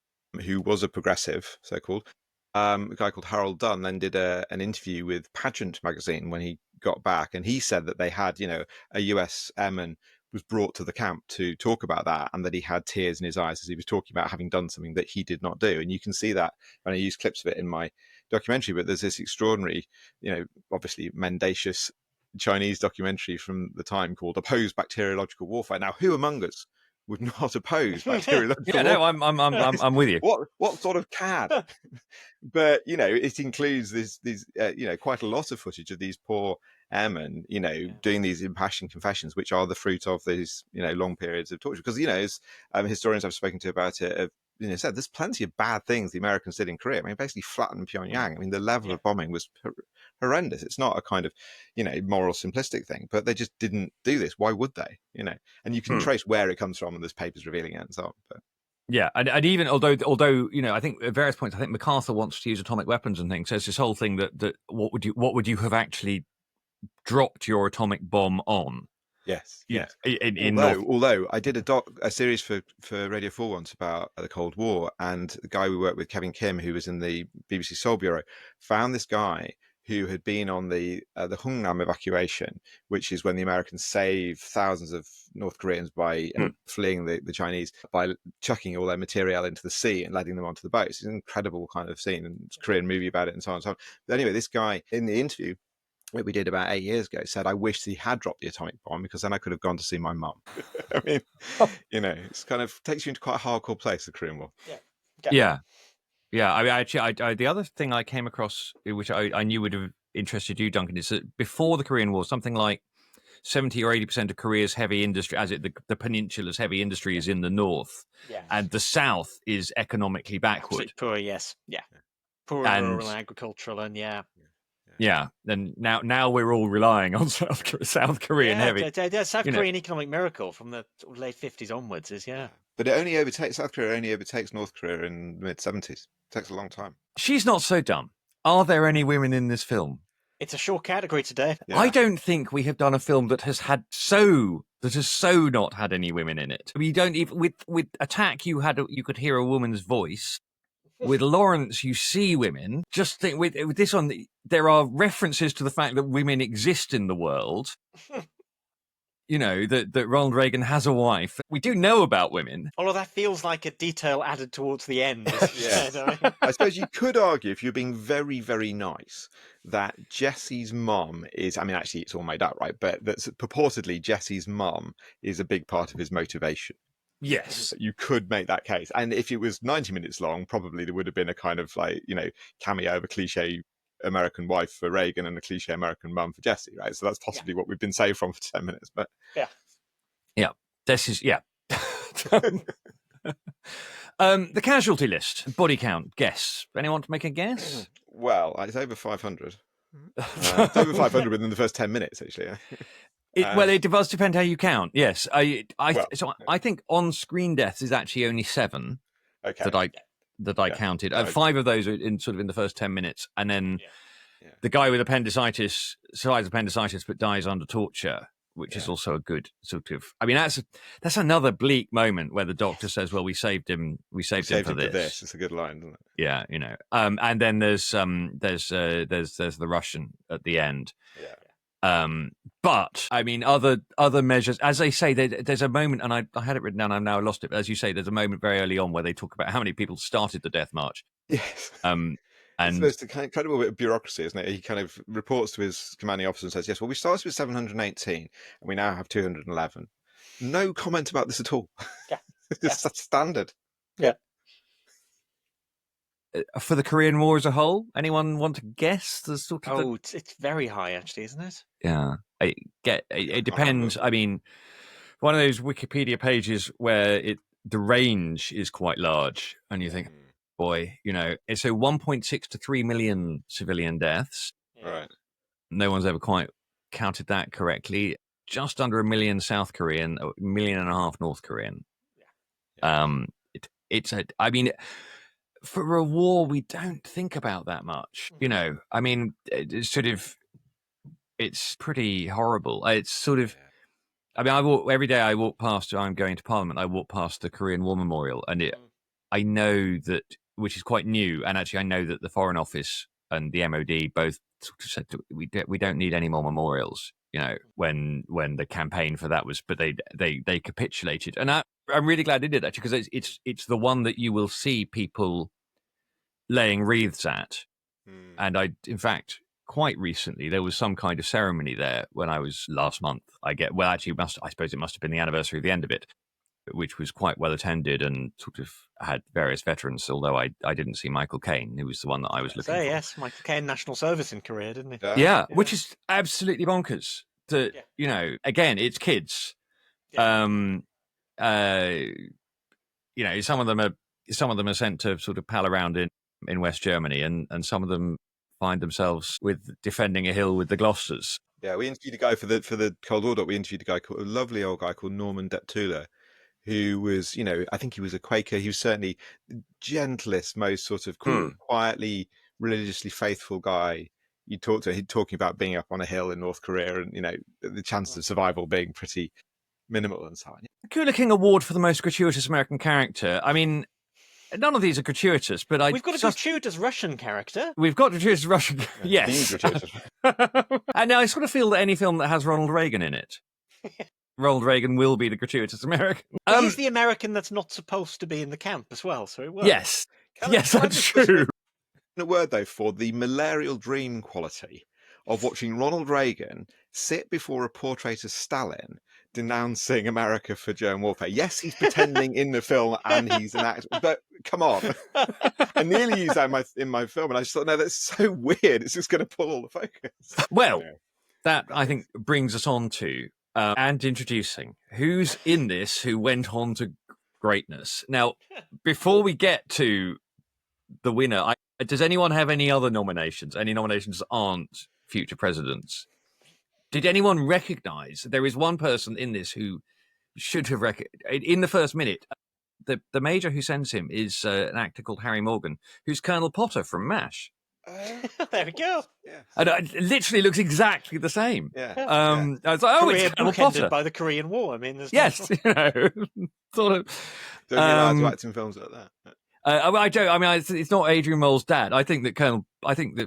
who was a progressive, so-called, a guy called Harold Dunn, then did an interview with Pageant magazine when he got back, and he said that they had, a US airman was brought to the camp to talk about that, and that he had tears in his eyes as he was talking about having done something that he did not do. And you can see that, and I use clips of it in my documentary, but there's this extraordinary, obviously mendacious Chinese documentary from the time called "Oppose Bacteriological Warfare." Now, who among us would not oppose bacteriological warfare? No, I'm with you. What sort of cad? But it includes these quite a lot of footage of these poor airmen, doing these impassioned confessions, which are the fruit of these long periods of torture. Because as historians I've spoken to about it have said, there's plenty of bad things the Americans did in Korea. I mean, basically flattened Pyongyang. I mean, the level of bombing was horrendous. It's not a kind of moral simplistic thing, but they just didn't do this. Why would they? And you can trace where it comes from, and there's papers revealing it and so on. But yeah, and even although I think at various points, I think MacArthur wants to use atomic weapons and things. There's this whole thing that what would you have actually dropped your atomic bomb on? Yes. Although I did a series for Radio 4 once about the Cold War, and the guy we worked with, Kevin Kim, who was in the BBC Seoul Bureau, found this guy who had been on the Hungnam evacuation, which is when the Americans saved thousands of North Koreans by fleeing the Chinese, by chucking all their material into the sea and letting them onto the boats. It's an incredible kind of scene, and it's a Korean movie about it and so on and so on. But anyway, this guy in the interview that we did about 8 years ago said, "I wish he had dropped the atomic bomb, because then I could have gone to see my mum." I mean, it's kind of takes you into quite a hardcore place, the Korean War. Yeah. I mean, actually, the other thing I came across, which I knew would have interested you, Duncan, is that before the Korean War, something like 70 or 80% of Korea's heavy industry, the peninsula's heavy industry, is in the north, and the south is economically backward. Poor, yes, poor and rural agricultural, and yeah. And now we're all relying on South Korean heavy. South Korean economic miracle from the late 50s onwards is But South Korea only overtakes North Korea in the mid-70s. It takes a long time. She's not so dumb. Are there any women in this film? It's a short category today. Yeah. I don't think we have done a film that has so not had any women in it. We don't even with Attack. You could hear a woman's voice. With Lawrence, you see women. Just think with this one, there are references to the fact that women exist in the world. That Ronald Reagan has a wife. We do know about women. Although that feels like a detail added towards the end. I suppose you could argue, if you're being very, very nice, that Jesse's mum is, actually it's all made up, right? But that's purportedly Jesse's mum is a big part of his motivation. Yes. You could make that case. And if it was 90 minutes long, probably there would have been a kind of cameo of a cliche American wife for Reagan and a cliche American mum for Jesse, right? So that's possibly what we've been saved from for 10 minutes. But this is the casualty list, body count, guess. Anyone to make a guess? Well, it's over 500. It's over 500 within the first 10 minutes, actually. It does depend how you count. Yes, Well, I think on-screen deaths is actually only 7 okay. that I counted. 5 of those are in the first 10 minutes, and then the guy with appendicitis survives appendicitis but dies under torture, which is also a good sort of. I mean, that's another bleak moment where the doctor says, "Well, we saved him. We saved him for this." It's a good line, isn't it? Yeah, and then there's the Russian at the end. Yeah. But I mean, other measures, as they say, there's a moment, and I had it written down, I've now lost it. But as you say, there's a moment very early on where they talk about how many people started the death march. Yes. And it's a kind of a bit of bureaucracy, isn't it? He kind of reports to his commanding officer and says, "Yes, well, we started with 718, and we now have 211." No comment about this at all. Yeah, That's standard. Yeah. For the Korean War as a whole, anyone want to guess the sort of? It's very high, actually, isn't it? Yeah, it depends. I mean, one of those Wikipedia pages where the range is quite large, and you think, boy, it's 1.6 to 3 million civilian deaths. Right. No one's ever quite counted that correctly. Just under 1 million South Korean, 1.5 million North Korean. I mean, for a war, we don't think about that much. I mean, it's pretty horrible. It's sort of. I mean, every day I walk past. I'm going to Parliament. I walk past the Korean War Memorial, and I know that, which is quite new. And actually, I know that the Foreign Office and the MOD both said we don't need any more memorials. When the campaign for that was, but they capitulated, and I'm really glad they did actually, because it's the one that you will see people laying wreaths at, and in fact. Quite recently, there was some kind of ceremony there when I was last month. I suppose it must have been the anniversary of the end of it, which was quite well attended and sort of had various veterans, although I didn't see Michael Caine, who was the one that I was looking for. Yes, Michael Caine, national service in Korea, didn't he? Yeah, which is absolutely bonkers. Again, it's kids. Yeah. Some of them are sent to sort of pal around in West Germany, and some of them find themselves with defending a hill with the Gloucesters. Yeah, we interviewed a guy for the Cold War. We interviewed a lovely old guy called Norman Deptula, who was, I think he was a Quaker. He was certainly the gentlest, most sort of quietly, religiously faithful guy you talk to. He'd talking about being up on a hill in North Korea, and the chances of survival being pretty minimal and so on. Kula King Award for the most gratuitous American character. I mean. None of these are gratuitous, but we've got a gratuitous Russian character. We've got gratuitous Russian, yes. And now I sort of feel that any film that has Ronald Reagan in it, Ronald Reagan will be the gratuitous American. He's the American that's not supposed to be in the camp as well, so it works. Yes, that's true. A word though for the malarial dream quality of watching Ronald Reagan sit before a portrait of Stalin denouncing America for germ warfare. Yes, he's pretending in the film and he's an actor, but come on. I nearly used that in my film, and I just thought, no, that's so weird. It's just going to pull all the focus. Well, that I think brings us on to and introducing who's in this who went on to greatness. Now, before we get to the winner, does anyone have any other nominations? Any nominations that aren't future presidents? Did anyone recognise there is one person in this who should have in the first minute? The major who sends him is an actor called Harry Morgan, who's Colonel Potter from MASH. There we go. Yeah. And it literally looks exactly the same. Yeah. I was like, it's Colonel Potter by the Korean War. I mean, there's yes, sort of. Don't be allowed to act in films like that. I don't. I mean, it's not Adrian Mole's dad. I think that I think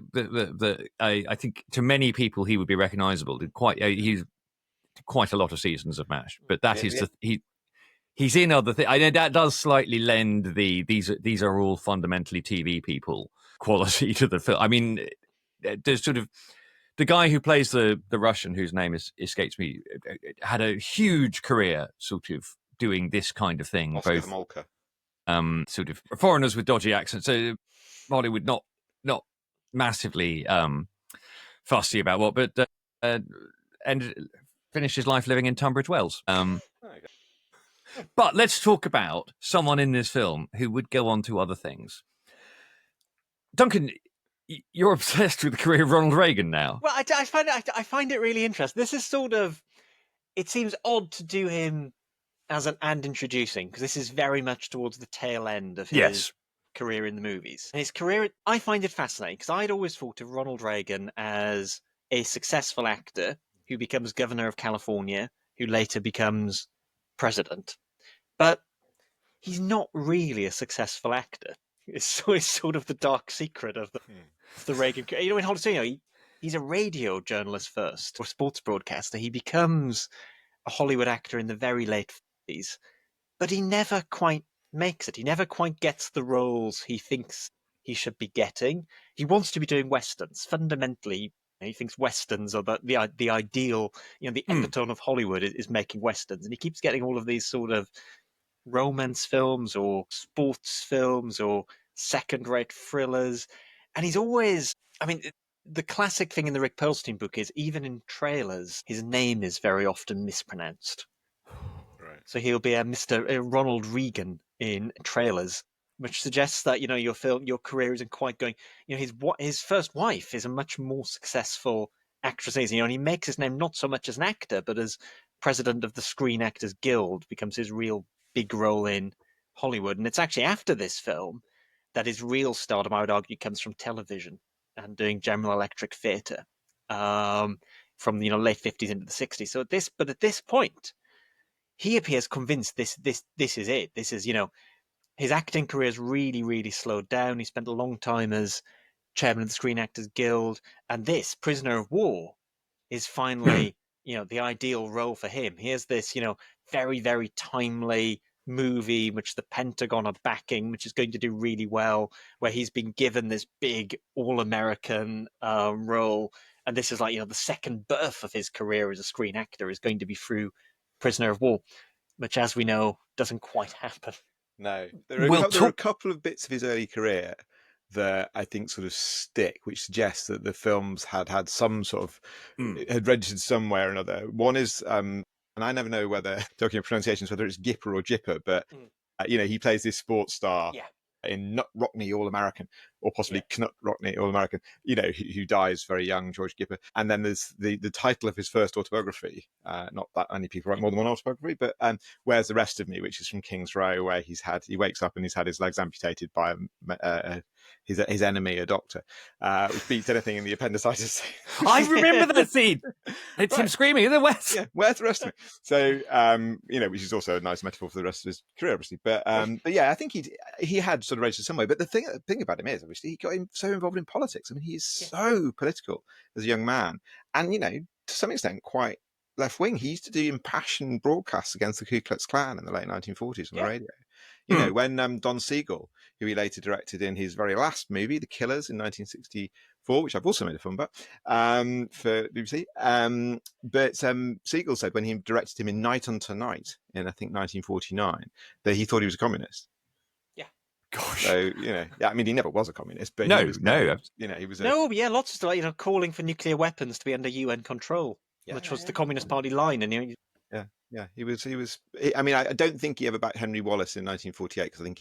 I think to many people he would be recognisable. He's quite a lot of seasons of MASH, but that is he's in other things. I know that does slightly lend these are all fundamentally TV people quality to the film. I mean, there's sort of the guy who plays the Russian, whose name escapes me, had a huge career sort of doing this kind of thing. Oscar Molka. Sort of foreigners with dodgy accents. So Hollywood not massively fussy about what, but and finished his life living in Tunbridge Wells. But let's talk about someone in this film who would go on to other things. Duncan, you're obsessed with the career of Ronald Reagan now. Well, I find it really interesting. This is sort of it seems odd to do him as an and introducing, because this is very much towards the tail end of his Yes. career in the movies. And his career, I find it fascinating, because I'd always thought of Ronald Reagan as a successful actor who becomes governor of California, who later becomes president. But he's not really a successful actor. It's sort of the dark secret of the Reagan. You know, in Hollywood, he's a radio journalist first, or sports broadcaster. He becomes a Hollywood actor in the very late 50s, but he never quite makes it. He never quite gets the roles he thinks he should be getting. He wants to be doing westerns. Fundamentally, he thinks westerns are the ideal, the epitome of Hollywood is making westerns, and he keeps getting all of these sort of romance films or sports films or second-rate thrillers, and he's always, I mean, the classic thing in the Rick Perlstein book is even in trailers, his name is very often mispronounced. Right. So he'll be a Mr. Ronald Reagan in trailers, which suggests that your career isn't quite going. His first wife is a much more successful actress. And he makes his name not so much as an actor, but as president of the Screen Actors Guild, becomes his real big role in Hollywood. And it's actually after this film that his real stardom, I would argue, comes from television and doing General Electric theatre from the late 50s into the 60s. So at this point, he appears convinced this is it. This is, his acting career has really, really slowed down. He spent a long time as chairman of the Screen Actors Guild, and this Prisoner of War is finally, the ideal role for him. Here's this, very, very timely movie which the Pentagon are backing, which is going to do really well, where he's been given this big all-American role, and this is like, the second birth of his career as a screen actor is going to be through Prisoner of War, which, as we know, doesn't quite happen. No, there are a couple of bits of his early career that I think sort of stick, which suggests that the films had some sort of had registered somewhere or another. One is, and I never know whether talking of pronunciations, whether it's Gipper or Jipper, but he plays this sports star. Yeah. In Nut Rockney All American, or possibly Knut Rockney All American, who dies very young, George Gipper. And then there's the title of his first autobiography. Not that many people write more than one autobiography, but Where's the Rest of Me, which is from King's Row, where he wakes up and he's had his legs amputated by his enemy, a doctor, which beats anything in the appendicitis. I remember that scene. It's him screaming in the West. Yeah, where's the rest of me? So, which is also a nice metaphor for the rest of his career, obviously. But yeah, I think he had sort of registered somewhere. But the thing about him is, obviously, he got him so involved in politics. I mean, he is so political as a young man, and to some extent, quite left wing. He used to do impassioned broadcasts against the Ku Klux Klan in the late 1940s on the radio. When Don Siegel, who he later directed in his very last movie, The Killers, in 1964, which I've also made a film about for BBC. But Siegel said when he directed him in Night Unto Night in, I think, 1949, that he thought he was a communist. Yeah. Gosh. So, I mean, he never was a communist, but no. he was. No, but lots of stuff, calling for nuclear weapons to be under UN control, which was the Communist Party line, and Yeah, he was. I mean, I don't think he ever backed Henry Wallace in 1948 because I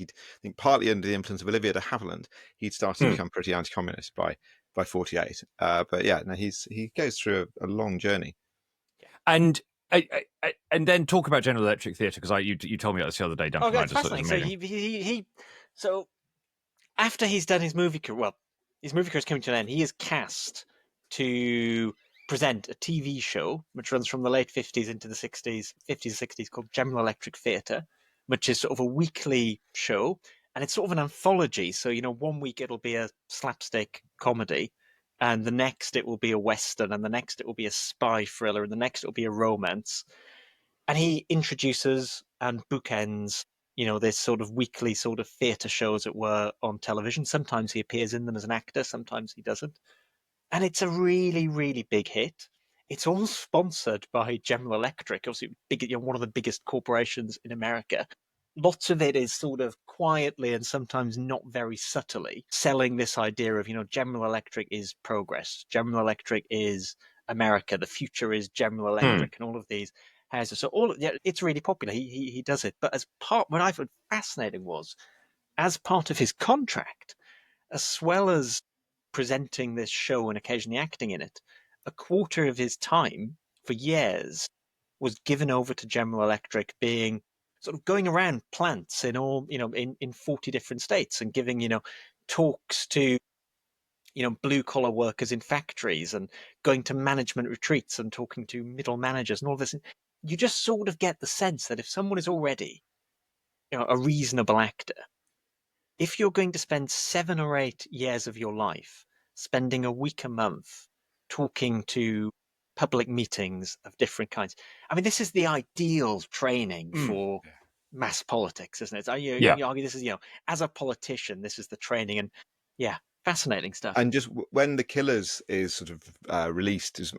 think partly under the influence of Olivia de Havilland, he'd started to become pretty anti-communist by 48. But yeah, no, he goes through a long journey. And then talk about General Electric Theatre, because you told me about this the other day, Duncan. Oh, it's fascinating. So so after he's done his movie career, well, his movie career is coming to an end. He is cast to present a TV show which runs from the late 50s into the 60s, 60s, called General Electric Theatre, which is sort of a weekly show, and it's sort of an anthology. So, 1 week it'll be a slapstick comedy, and the next it will be a western, and the next it will be a spy thriller, and the next it will be a romance. And he introduces and bookends, this sort of weekly sort of theatre show, as it were, on television. Sometimes he appears in them as an actor, sometimes he doesn't. And it's a really, really big hit. It's all sponsored by General Electric, obviously one of the biggest corporations in America. Lots of it is sort of quietly and sometimes not very subtly selling this idea of, General Electric is progress. General Electric is America. The future is General Electric and all of these houses. So it's really popular. He does it. But what I found fascinating was, as part of his contract, as well as presenting this show and occasionally acting in it, a quarter of his time for years was given over to General Electric, being sort of going around plants in all, in 40 different states and giving, talks to, blue collar workers in factories and going to management retreats and talking to middle managers and all this. You just sort of get the sense that if someone is already, a reasonable actor, if you're going to spend 7 or 8 years of your life spending a week a month talking to public meetings of different kinds, I mean, this is the ideal training for mass politics, isn't it? You argue this is, as a politician, this is the training, and yeah, fascinating stuff. And just when The Killers is sort of released, is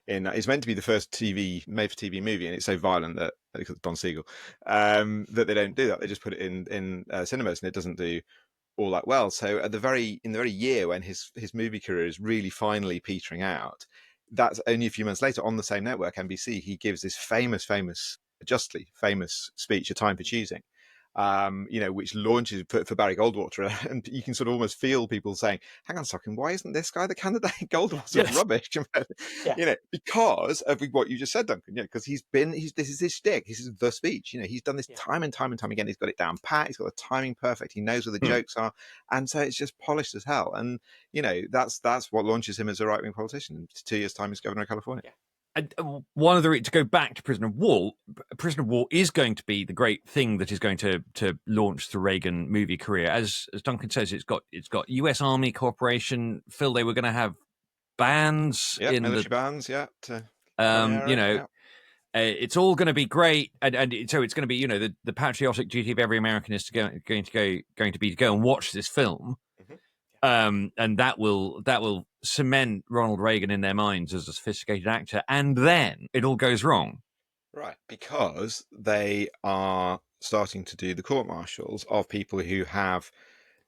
it's meant to be the first made-for-TV movie, and it's so violent that because Don Siegel that they don't do that. They just put it in cinemas, and it doesn't do all that well. So in the very year when his movie career is really finally petering out, that's only a few months later on the same network, NBC, he gives this justly famous speech, A Time for Choosing, which launches for Barry Goldwater, and you can sort of almost feel people saying, "Hang on a second, why isn't this guy the candidate?" Goldwater's rubbish, because of what you just said, Duncan. Because this is his shtick. This is the speech. He's done this time and time and time again. He's got it down pat. He's got the timing perfect. He knows where the jokes are, and so it's just polished as hell. And that's what launches him as a right-wing politician. In 2 years' time, he's governor of California. And one of to go back to Prisoner of War is going to be the great thing that is going to launch the Reagan movie career. As Duncan says, it's got U.S. Army cooperation. Phil, they were going to have bands in military bands, it's all going to be great, and so it's going to be the patriotic duty of every American is going to be to go and watch this film. And that will cement Ronald Reagan in their minds as a sophisticated actor, and then it all goes wrong. Right, because they are starting to do the court-martials of people who have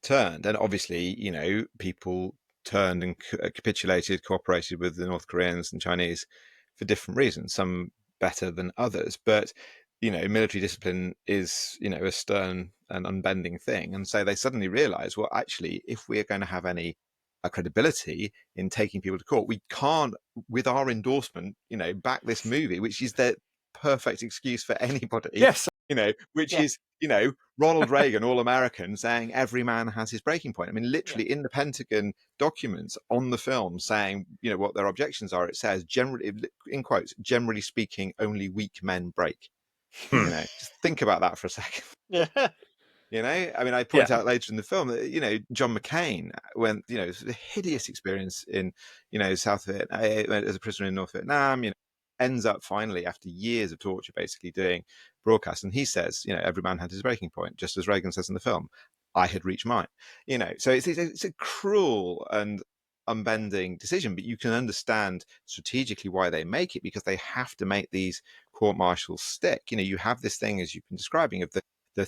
turned, and obviously, people turned and capitulated, cooperated with the North Koreans and Chinese for different reasons, some better than others, but military discipline is, a stern and unbending thing. And so they suddenly realize, well, actually, if we're going to have any credibility in taking people to court, we can't, with our endorsement, back this movie, which is the perfect excuse for anybody. Yes. Which is, Ronald Reagan, all American, saying every man has his breaking point. I mean, literally in the Pentagon documents on the film saying, what their objections are, it says, generally, in quotes, generally speaking, only weak men break. Just think about that for a second. I mean, I point out later in the film that John McCain went, it was a hideous experience in South Vietnam as a prisoner in North Vietnam. Ends up finally after years of torture, basically doing broadcasts, and he says, every man had his breaking point, just as Reagan says in the film. I had reached mine. So it's a cruel and unbending decision, but you can understand strategically why they make it, because they have to make these court-martials stick. You have this thing, as you've been describing, of the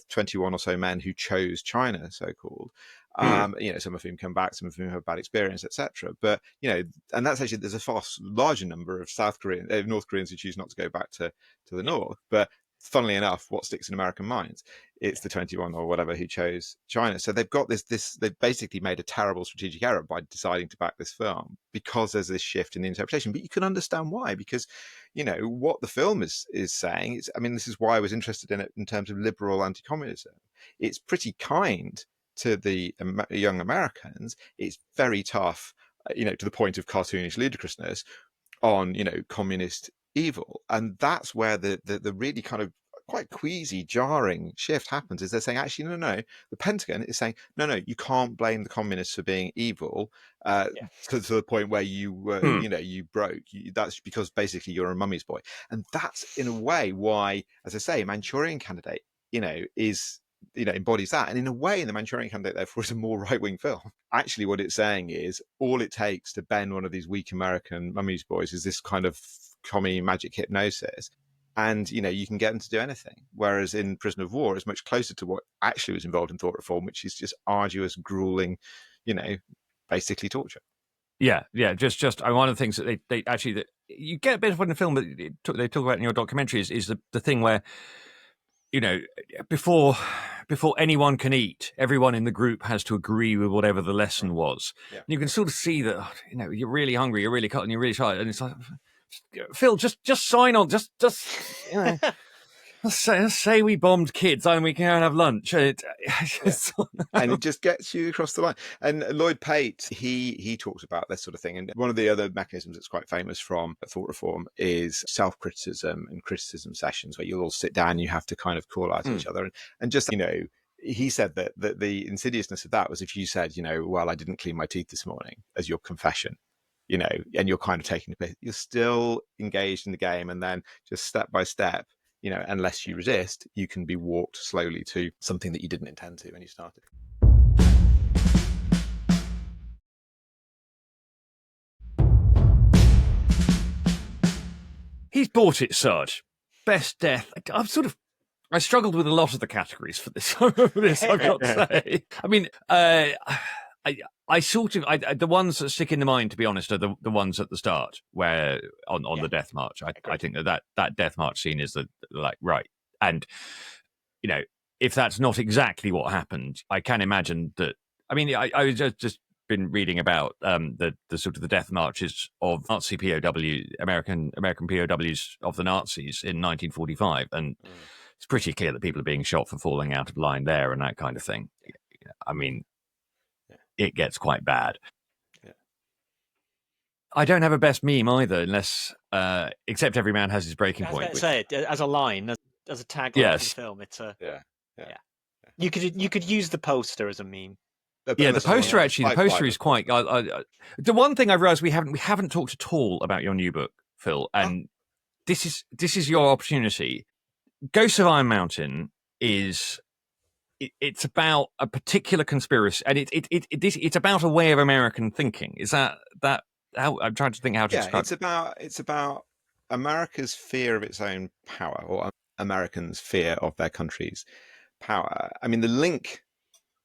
21 or so men who chose China, so-called. Some of whom come back, some of whom have bad experience, etc. But and that's actually, there's a far larger number of North Koreans who choose not to go back to the North. But funnily enough, what sticks in American minds, it's the 21 or whatever who chose China. So they've got this they've basically made a terrible strategic error by deciding to back this film, because there's this shift in the interpretation. But you can understand why, because what the film is saying is, I mean, this is why I was interested in it in terms of liberal anti-communism. It's pretty kind to the young Americans. It's very tough, to the point of cartoonish ludicrousness on, communist evil. And that's where the really kind of quite queasy, jarring shift happens, is they're saying, actually, no, the Pentagon is saying, no, you can't blame the communists for being evil to the point where you were, you broke. That's because basically you're a mummy's boy. And that's in a way why, as I say, Manchurian Candidate, is, embodies that. And in a way, the Manchurian Candidate, therefore, is a more right-wing film. Actually, what it's saying is all it takes to bend one of these weak American mummy's boys is this kind of commie magic hypnosis. And, you can get them to do anything. Whereas in Prisoner of War, it's much closer to what actually was involved in thought reform, which is just arduous, grueling, basically torture. Yeah. Just one of the things that they actually, that you get a bit of in the film that they talk about in your documentary is the thing where, before anyone can eat, everyone in the group has to agree with whatever the lesson was. Yeah. And you can sort of see that, you're really hungry, you're really cut, and you're really tired, and it's like, Phil, just sign on. Just you know, let's say we bombed kids and we can go and have lunch. And it just gets you across the line. And Lloyd Pate, he talks about this sort of thing. And one of the other mechanisms that's quite famous from thought reform is self-criticism and criticism sessions, where you'll all sit down and you have to kind of call out each other. And just, he said that the insidiousness of that was if you said, well, I didn't clean my teeth this morning as your confession, and you're kind of taking the piss, you're still engaged in the game. And then just step by step, unless you resist, you can be walked slowly to something that you didn't intend to when you started. He's bought it, Sarge. Best death. I struggled with a lot of the categories for this. I've got to say. I mean, I sort of the ones that stick in the mind, to be honest, are the ones at the start where on the death march. I think that death march scene is right. And if that's not exactly what happened, I can imagine that. I mean, I was just been reading about the sort of the death marches of Nazi American POWs of the Nazis in 1945, and it's pretty clear that people are being shot for falling out of line there and that kind of thing. I mean, it gets quite bad. Yeah. I don't have a best meme either, unless except every man has his breaking point. I was going to say it as a line, as a tagline for the film. It's yeah. You could use the poster as a meme. Yeah, the poster is quite. The one thing I've realised we haven't talked at all about your new book, Phil, and this is your opportunity. Ghosts of Iron Mountain is. It's about a particular conspiracy, and it's about a way of American thinking. Is that how I'm trying to think how to describe it? It's about America's fear of its own power, or Americans' fear of their country's power. I mean, the link,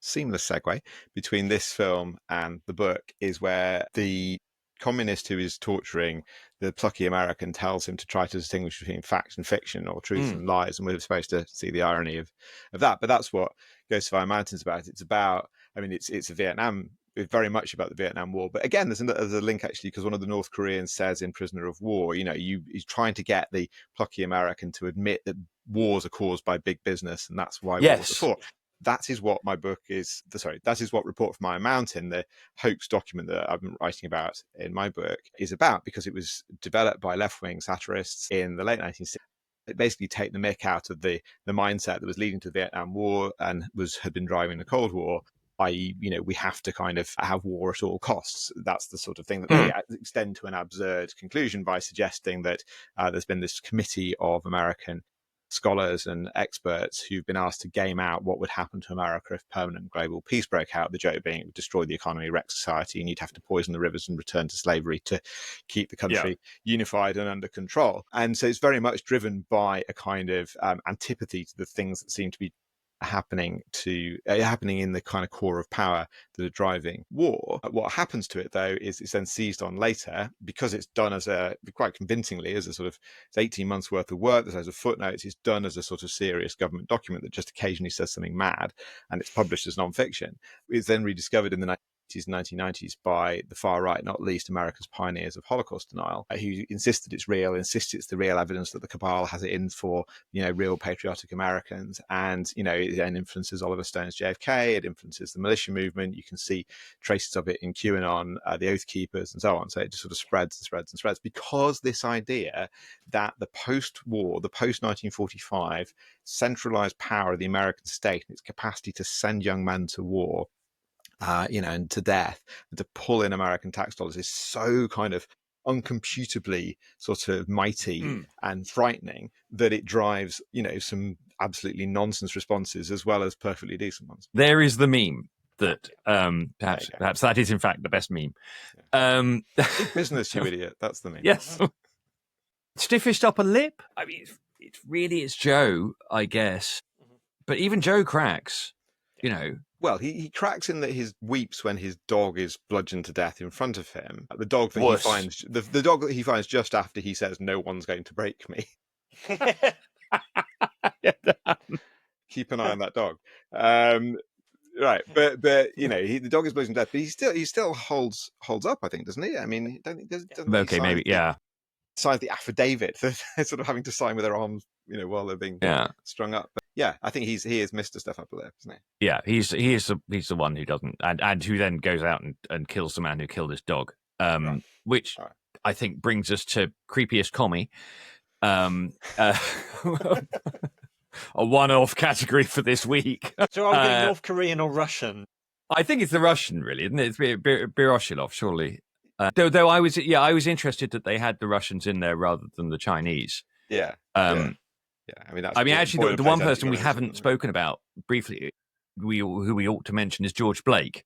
seamless segue, between this film and the book is where the communist who is torturing the plucky American tells him to try to distinguish between fact and fiction, or truth and lies, and we're supposed to see the irony of that. But that's what Ghosts of Iron Mountain is about. It's about, I mean, it's a Vietnam. It's very much about the Vietnam War. But again, there's a link actually, because one of the North Koreans says in Prisoner of War, he's trying to get the plucky American to admit that wars are caused by big business, and that's why wars are fought. That is what my book is. That is what Report from Iron Mountain, the hoax document that I've been writing about in my book, is about, because it was developed by left-wing satirists in the late 1960s. It basically take the mick out of the mindset that was leading to the Vietnam War and had been driving the Cold War, i.e., we have to kind of have war at all costs. That's the sort of thing that they extend to an absurd conclusion by suggesting that there's been this committee of American scholars and experts who've been asked to game out what would happen to America if permanent global peace broke out. The joke being it would destroy the economy, wreck society, and you'd have to poison the rivers and return to slavery to keep the country unified and under control. And so it's very much driven by a kind of antipathy to the things that seem to be happening in the kind of core of power that are driving war. What happens to it, though, is it's then seized on later, because it's done quite convincingly as a sort of, it's 18 months worth of work. There's a footnotes. It's done as a sort of serious government document that just occasionally says something mad, and it's published as non-fiction. It's then rediscovered in the 1990s by the far right, not least America's pioneers of Holocaust denial, who insist that it's real, insist it's the real evidence that the cabal has it in for, real patriotic Americans. And, it then influences Oliver Stone's JFK, it influences the militia movement. You can see traces of it in QAnon, the Oath Keepers, and so on. So it just sort of spreads and spreads and spreads, because this idea that the post-war, the post-1945 centralized power of the American state and its capacity to send young men to war, and to death, and to pull in American tax dollars, is so kind of uncomputably sort of mighty and frightening that it drives, some absolutely nonsense responses as well as perfectly decent ones. There is the meme that perhaps that is in fact the best meme. Big business, you idiot. That's the meme. Yes. Stiffest upper lip. I mean, it's Joe, I guess, but even Joe cracks. Well, he cracks in that he weeps when his dog is bludgeoned to death in front of him. The dog that he finds, the dog that he finds just after he says, "No one's going to break me." Keep an eye on that dog. Right, but the dog is bludgeoned to death, but he still holds up, I think, doesn't he? I mean, doesn't okay, maybe, yeah. signs the affidavit that they're sort of having to sign with their arms, while they're being strung up. But yeah, I think he is Mr. Stuff Upper Lip, isn't he? Yeah, he's the one who doesn't, and who then goes out and kills the man who killed his dog. Which I think brings us to creepiest commie. A one-off category for this week. So are we going North Korean or Russian? I think it's the Russian, really, isn't it? It's Biroshilov, surely. Though I was interested that they had the Russians in there rather than the Chinese. Yeah. Yeah. I mean, actually, the one person we haven't spoken about briefly, who we ought to mention, is George Blake.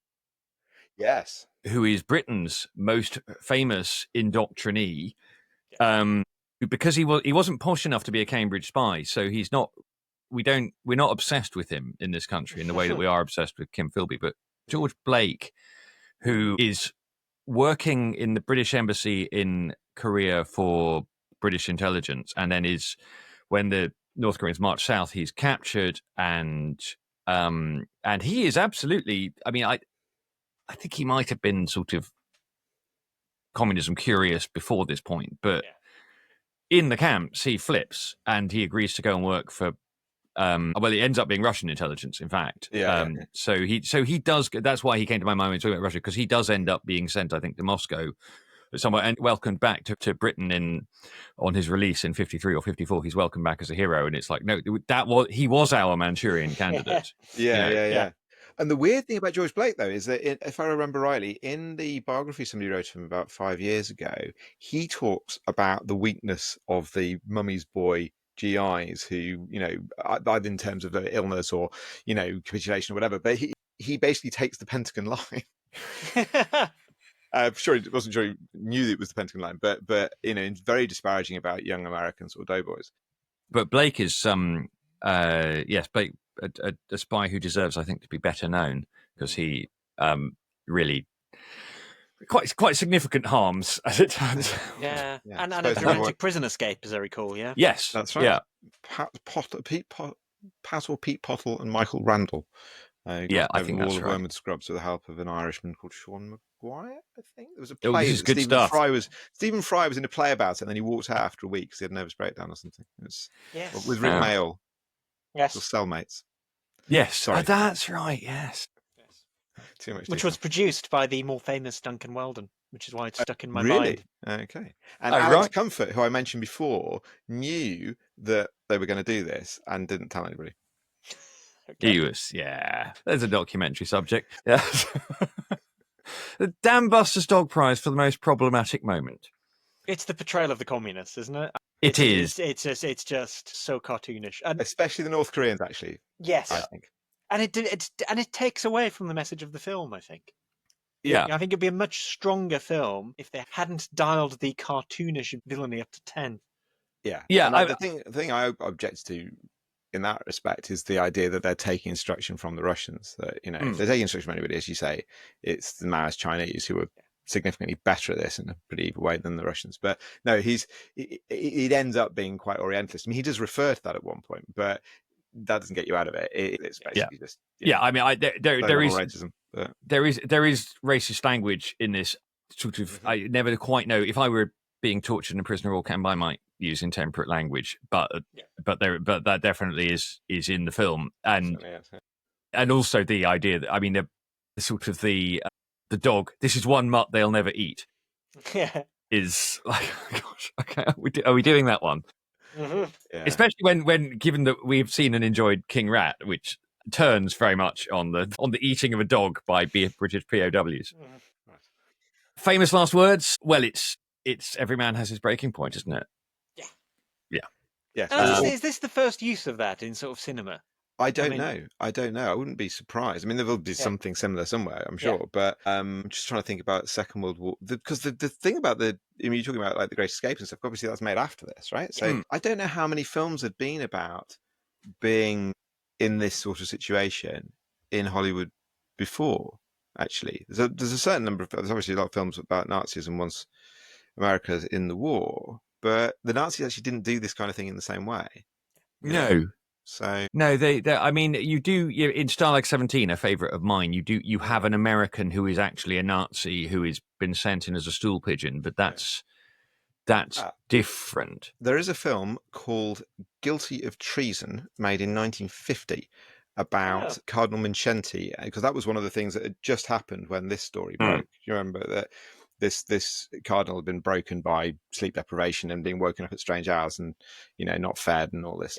Yes. Who is Britain's most famous indoctrinee. Because he wasn't posh enough to be a Cambridge spy, so he's not. We're not obsessed with him in this country in the way that we are obsessed with Kim Philby. But George Blake, who is working in the British Embassy in Korea for British intelligence, and then when the North Koreans march south, he's captured, and he is absolutely. I mean, I think he might have been sort of communism curious before this point, but in the camps he flips and he agrees to go and work for. It ends up being Russian intelligence, in fact. So he does. That's why he came to my mind when talking about Russia, because he does end up being sent, I think, to Moscow somewhere and welcomed back to Britain on his release in 53 or 54. He's welcomed back as a hero, and it's like, no, he was our Manchurian candidate. Yeah. And the weird thing about George Blake, though, is that if I remember rightly, in the biography somebody wrote of him about 5 years ago, he talks about the weakness of the mummy's boy GIs who, either in terms of their illness or, capitulation or whatever, but he basically takes the Pentagon line. I'm sure he wasn't sure he knew that it was the Pentagon line, but very disparaging about young Americans or doughboys. But Blake is Blake, a spy who deserves, I think, to be better known, because he really quite significant harms, as it turns out. Yeah. And a dramatic prison escape, as I recall. Yeah. Yes, that's right. Yeah, Pete Pottle and Michael Randall. I think that's all right. of Wormwood Scrubs with the help of an Irishman called Sean Maguire, I think. There was a this play. is good stuff. Stephen Fry was in a play about it, and then he walked out after a week because he had a nervous breakdown or something. With Rick Mayall. Yes. Or Cellmates. Yes. Sorry. That's right, yes. Too much. Which was produced by the more famous Duncan Weldon, which is why it's stuck in my mind. Okay. And Alex right. Comfort, who I mentioned before, knew that they were going to do this and didn't tell anybody. Okay. He was, there's a documentary subject. Yeah. The Dan Buster's Dog Prize for the most problematic moment. It's the portrayal of the communists, isn't it? It is. It's just so cartoonish, and especially the North Koreans, actually. Yes, I think. And it takes away from the message of the film, I think. Yeah. I think it'd be a much stronger film if they hadn't dialed the cartoonish villainy up to 10. Yeah. Yeah. The thing I object to in that respect is the idea that they're taking instruction from the Russians. That, if they're taking instruction from anybody, as you say, it's the Maoist Chinese who are significantly better at this in a pretty evil way than the Russians. But no, it ends up being quite Orientalist. I mean, he does refer to that at one point, but that doesn't get you out of it. It's basically just I mean, there is racism. But... there is racist language in this sort of. I never quite know if I were being tortured in a prison or camp, I might use intemperate language, but that definitely is in the film, and also the idea that, I mean, the sort of the dog. This is one mutt they'll never eat. Yeah, is like, gosh, okay, are we doing that one? Mm-hmm. Yeah. Especially when given that we've seen and enjoyed King Rat, which turns very much on the eating of a dog by British POWs. Mm-hmm. Right. Famous last words. Well, it's every man has his breaking point, isn't it? Yeah. Is this the first use of that in sort of cinema? I don't know. I wouldn't be surprised. I mean, there will be something similar somewhere, I'm sure. But I'm just trying to think about Second World War. Because the thing about you're talking about like The Great Escape and stuff, obviously that's made after this, right? So I don't know how many films had been about being in this sort of situation in Hollywood before, actually. There's a certain number of, there's obviously a lot of films about Nazis and once America's in the war, but the Nazis actually didn't do this kind of thing in the same way. No. So no, they I mean, you do in Stalag 17, a favorite of mine. You have an American who is actually a Nazi who has been sent in as a stool pigeon, but that's that's different. There is a film called Guilty of Treason made in 1950 about Cardinal Mindszenty, because that was one of the things that had just happened when this story broke. You remember that this cardinal had been broken by sleep deprivation and being woken up at strange hours and, not fed and all this.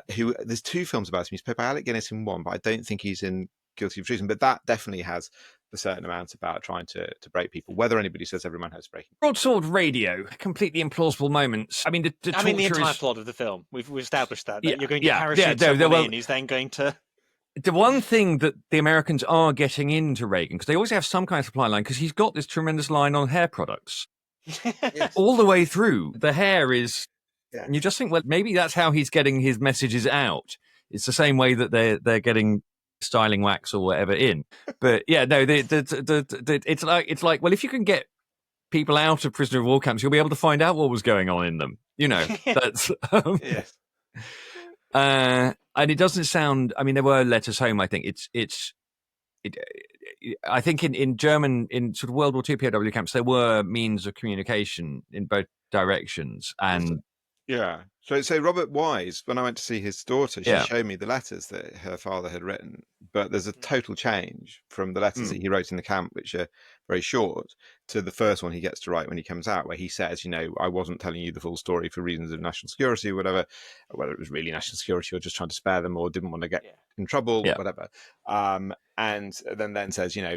There's two films about him. He's played by Alec Guinness in one, but I don't think he's in Guilty of Treason. But that definitely has a certain amount about trying to break people. Whether anybody says every man has breaking. Broadsword Radio, completely implausible moments. I mean, the entire plot of the film. We've established that you're going to parachute someone in who's then going to. The one thing that the Americans are getting into Reagan, because they always have some kind of supply line, because he's got this tremendous line on hair products. All the way through. The hair is... Yeah. And you just think, well, maybe that's how he's getting his messages out. It's the same way that they're getting styling wax or whatever in. But yeah, no, it's like, well, if you can get people out of prisoner of war camps, you'll be able to find out what was going on in them. That's... Yes. And it doesn't sound. I mean, there were letters home. I think I think in German, in sort of World War II POW camps, there were means of communication in both directions. And so Robert Wise, when I went to see his daughter, she showed me the letters that her father had written. But there's a total change from the letters that he wrote in the camp, which are very short, to the first one he gets to write when he comes out, where he says, I wasn't telling you the full story for reasons of national security or whatever, whether it was really national security or just trying to spare them or didn't want to get in trouble, whatever. And then says, now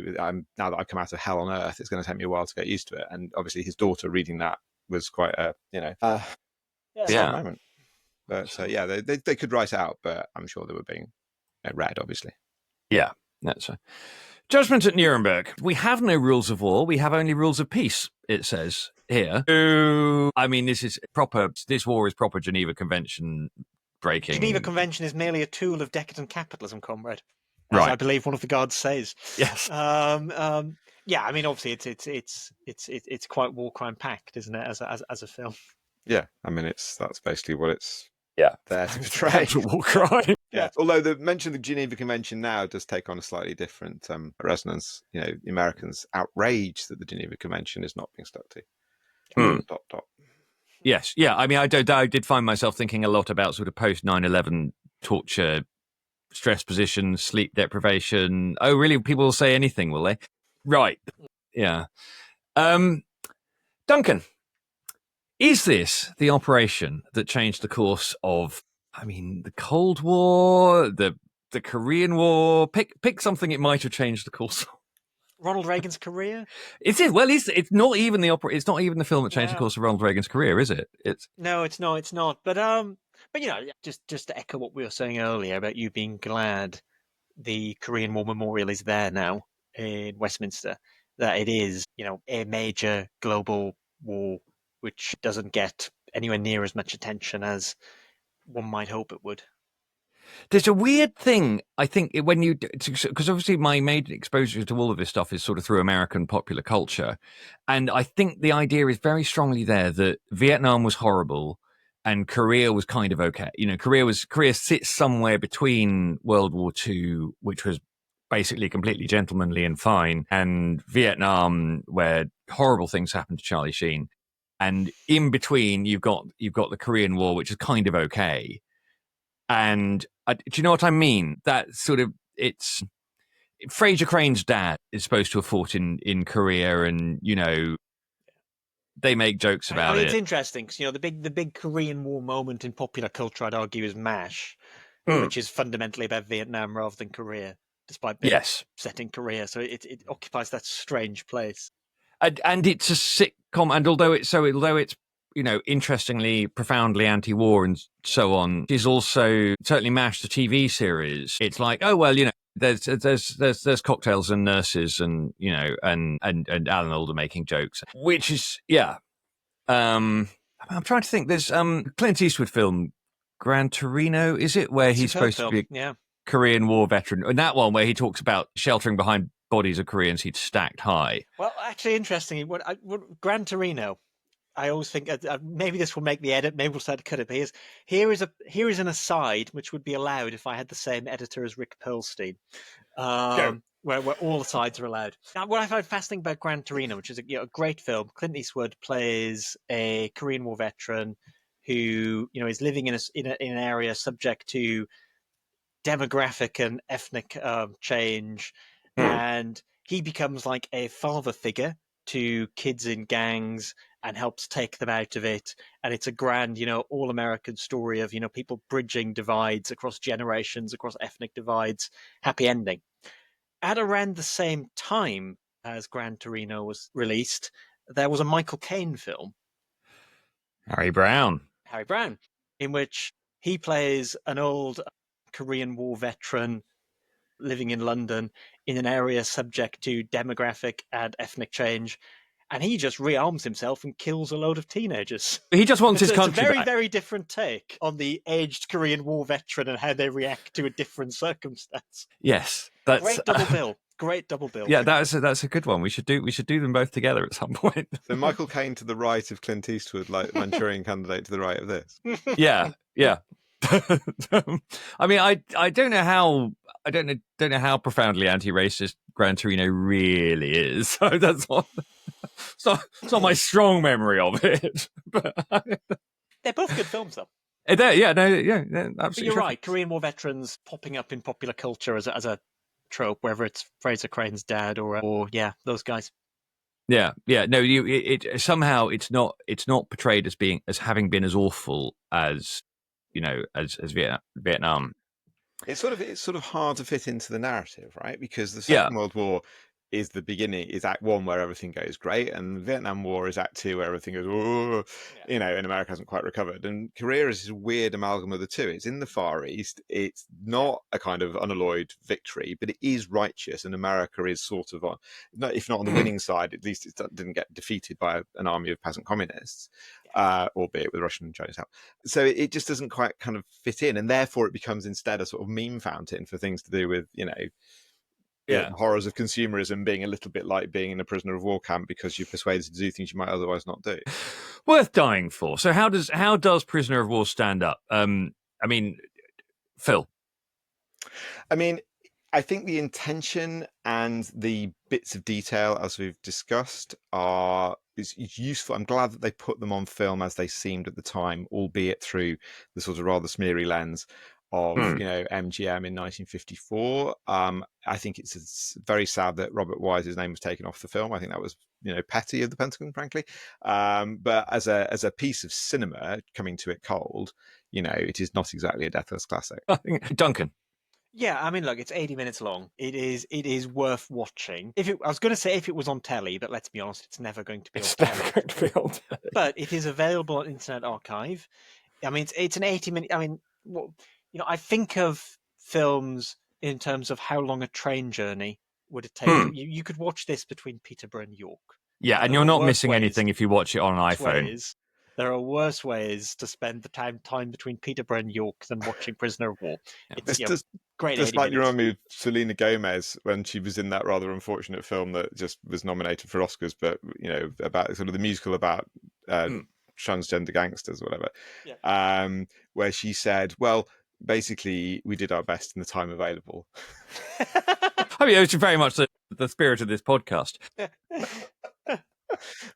that I've come out of hell on earth, it's going to take me a while to get used to it. And obviously his daughter reading that was quite a, moment. But they could write out, but I'm sure they were being read, obviously. Yeah, that's right. Judgment at Nuremberg. We have no rules of war. We have only rules of peace, it says here. I mean, this war is proper Geneva Convention breaking. Geneva Convention is merely a tool of decadent capitalism, comrade. As I believe one of the guards says. Yes. Yeah, I mean, obviously it's quite war crime packed, isn't it, as a film? Yeah, I mean, that's basically what it's there to portray. War crime. Yeah, although the mention of the Geneva Convention now does take on a slightly different resonance. The Americans' outrage that the Geneva Convention is not being stuck to. ... Yes, yeah. I mean, I did find myself thinking a lot about sort of post 9/11 torture, stress positions, sleep deprivation. Oh, really? People will say anything, will they? Right. Yeah. Duncan, is this the operation that changed the course of, the Cold War, the Korean War? Pick something it might have changed the course of. Ronald Reagan's career? Is it? Well, it's not even it's not even the film that changed the course of Ronald Reagan's career, is it? No, it's not. But just to echo what we were saying earlier about you being glad the Korean War Memorial is there now in Westminster, that it is, a major global war which doesn't get anywhere near as much attention as one might hope it would. There's a weird thing, I think, because obviously my main exposure to all of this stuff is sort of through American popular culture. And I think the idea is very strongly there that Vietnam was horrible and Korea was kind of okay. Korea sits somewhere between World War II, which was basically completely gentlemanly and fine, and Vietnam, where horrible things happened to Charlie Sheen. And in between, you've got the Korean War, which is kind of okay. And do you know what I mean? That sort of, it's Fraser Crane's dad is supposed to have fought in Korea, and they make jokes about it. It's interesting because the big Korean War moment in popular culture, I'd argue, is MASH, which is fundamentally about Vietnam rather than Korea, despite being set in Korea. So it occupies that strange place. And it's a sitcom, and although it's interestingly, profoundly anti-war and so on, is also certainly MASH, the TV series. It's like, oh well, there's cocktails and nurses, and and Alan Alda making jokes, which is I'm trying to think. There's Clint Eastwood film Gran Torino, is it, where he's supposed to be a Korean War veteran, and that one where he talks about sheltering behind bodies of Koreans he'd stacked high. Well, actually, interestingly, what Gran Torino I always think maybe this will make the edit. Maybe we'll start to cut it. But here is an aside which would be allowed if I had the same editor as Rick Perlstein, where all the sides are allowed. Now, what I find fascinating about Gran Torino, which is a great film, Clint Eastwood plays a Korean War veteran who is living in an area subject to demographic and ethnic change, and he becomes like a father figure to kids in gangs and helps take them out of it. And it's a grand, all-American story of people bridging divides across generations, across ethnic divides. Happy ending. At around the same time as Gran Torino was released, there was a Michael Caine film, Harry Brown, in which he plays an old Korean War veteran living in London in an area subject to demographic and ethnic change. And he just rearms himself and kills a load of teenagers. he just wants his country It's a very, back. very different take on the aged Korean War veteran and how they react to a different circumstance. Yes, that's Great double bill. Great double bill. Yeah, that's a good one. We should do them both together at some point. So Michael Caine to the right of Clint Eastwood, like Manchurian Candidate to the right of this. Yeah. I mean, I don't know how profoundly anti-racist Gran Torino really is. So that's not it's not my strong memory of it. But They're both good films, though. Absolutely. But you're right. Korean War veterans popping up in popular culture as a trope, whether it's Fraser Crane's dad or those guys. No, it somehow it's not portrayed as having been as awful as as Vietnam. It's sort of hard to fit into the narrative, right? Because the Second World War is the beginning, is Act 1 where everything goes great, and the Vietnam War is Act 2 where everything goes, and America hasn't quite recovered. And Korea is this weird amalgam of the two. It's in the Far East. It's not a kind of unalloyed victory, but it is righteous, and America is sort of if not on the winning side, at least it didn't get defeated by an army of peasant communists, albeit with Russian and Chinese help. So it just doesn't quite kind of fit in, and therefore it becomes instead a sort of meme fountain for things to do with, horrors of consumerism, being a little bit like being in a prisoner of war camp because you're persuaded to do things you might otherwise not do. Worth dying for. So how does Prisoner of War stand up? I mean, Phil. I mean, I think the intention and the bits of detail, as we've discussed, is useful. I'm glad that they put them on film as they seemed at the time, albeit through the sort of rather smeary lens of MGM in 1954. I think it's very sad that Robert Wise's name was taken off the film. I think that was petty of the Pentagon, frankly. But as a piece of cinema coming to it cold, it is not exactly a deathless classic. Duncan. Yeah, I mean, look, it's 80 minutes long. It is worth watching. I was going to say if it was on telly, but let's be honest, it's never going to be on telly. Never going to be on telly. But it is available on Internet Archive. I mean, it's an 80-minute. I mean, I think of films in terms of how long a train journey would it take. You could watch this between Peterborough and York. Yeah, and you're not missing anything if you watch it on an iPhone. There are worse ways to spend the time between Peterborough and York than watching Prisoner of War. It's great. Just like you remind me of Selena Gomez when she was in that rather unfortunate film that just was nominated for Oscars, but about sort of the musical about transgender gangsters or whatever, where she said, well, basically we did our best in the time available. I mean, it's very much the spirit of this podcast.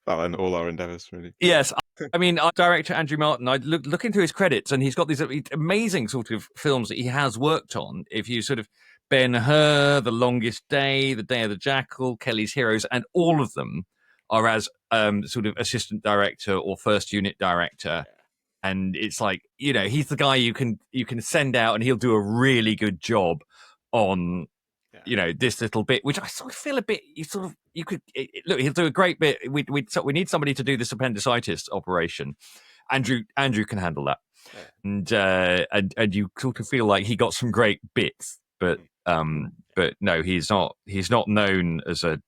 Well, and all our endeavours, really. Yes. I mean, our director, Andrew Martin, I look into his credits, and he's got these amazing sort of films that he has worked on. If you sort of Ben-Hur, The Longest Day, The Day of the Jackal, Kelly's Heroes, and all of them are as sort of assistant director or first unit director. And it's like, he's the guy you can send out and he'll do a really good job on, this little bit, which I sort of feel a bit, look, he'll do a great bit. We need somebody to do this appendicitis operation. Andrew can handle that. Yeah. And you sort of feel like he got some great bits, but no, he's not known as a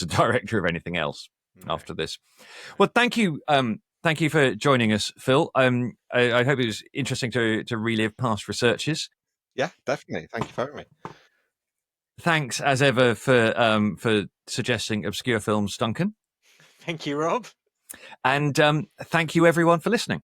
director of anything else after this. Well, thank you. Thank you for joining us, Phil. I hope it was interesting to relive past researches. Yeah, definitely. Thank you for having me. Thanks, as ever, for suggesting obscure films, Duncan. Thank you, Rob. And thank you, everyone, for listening.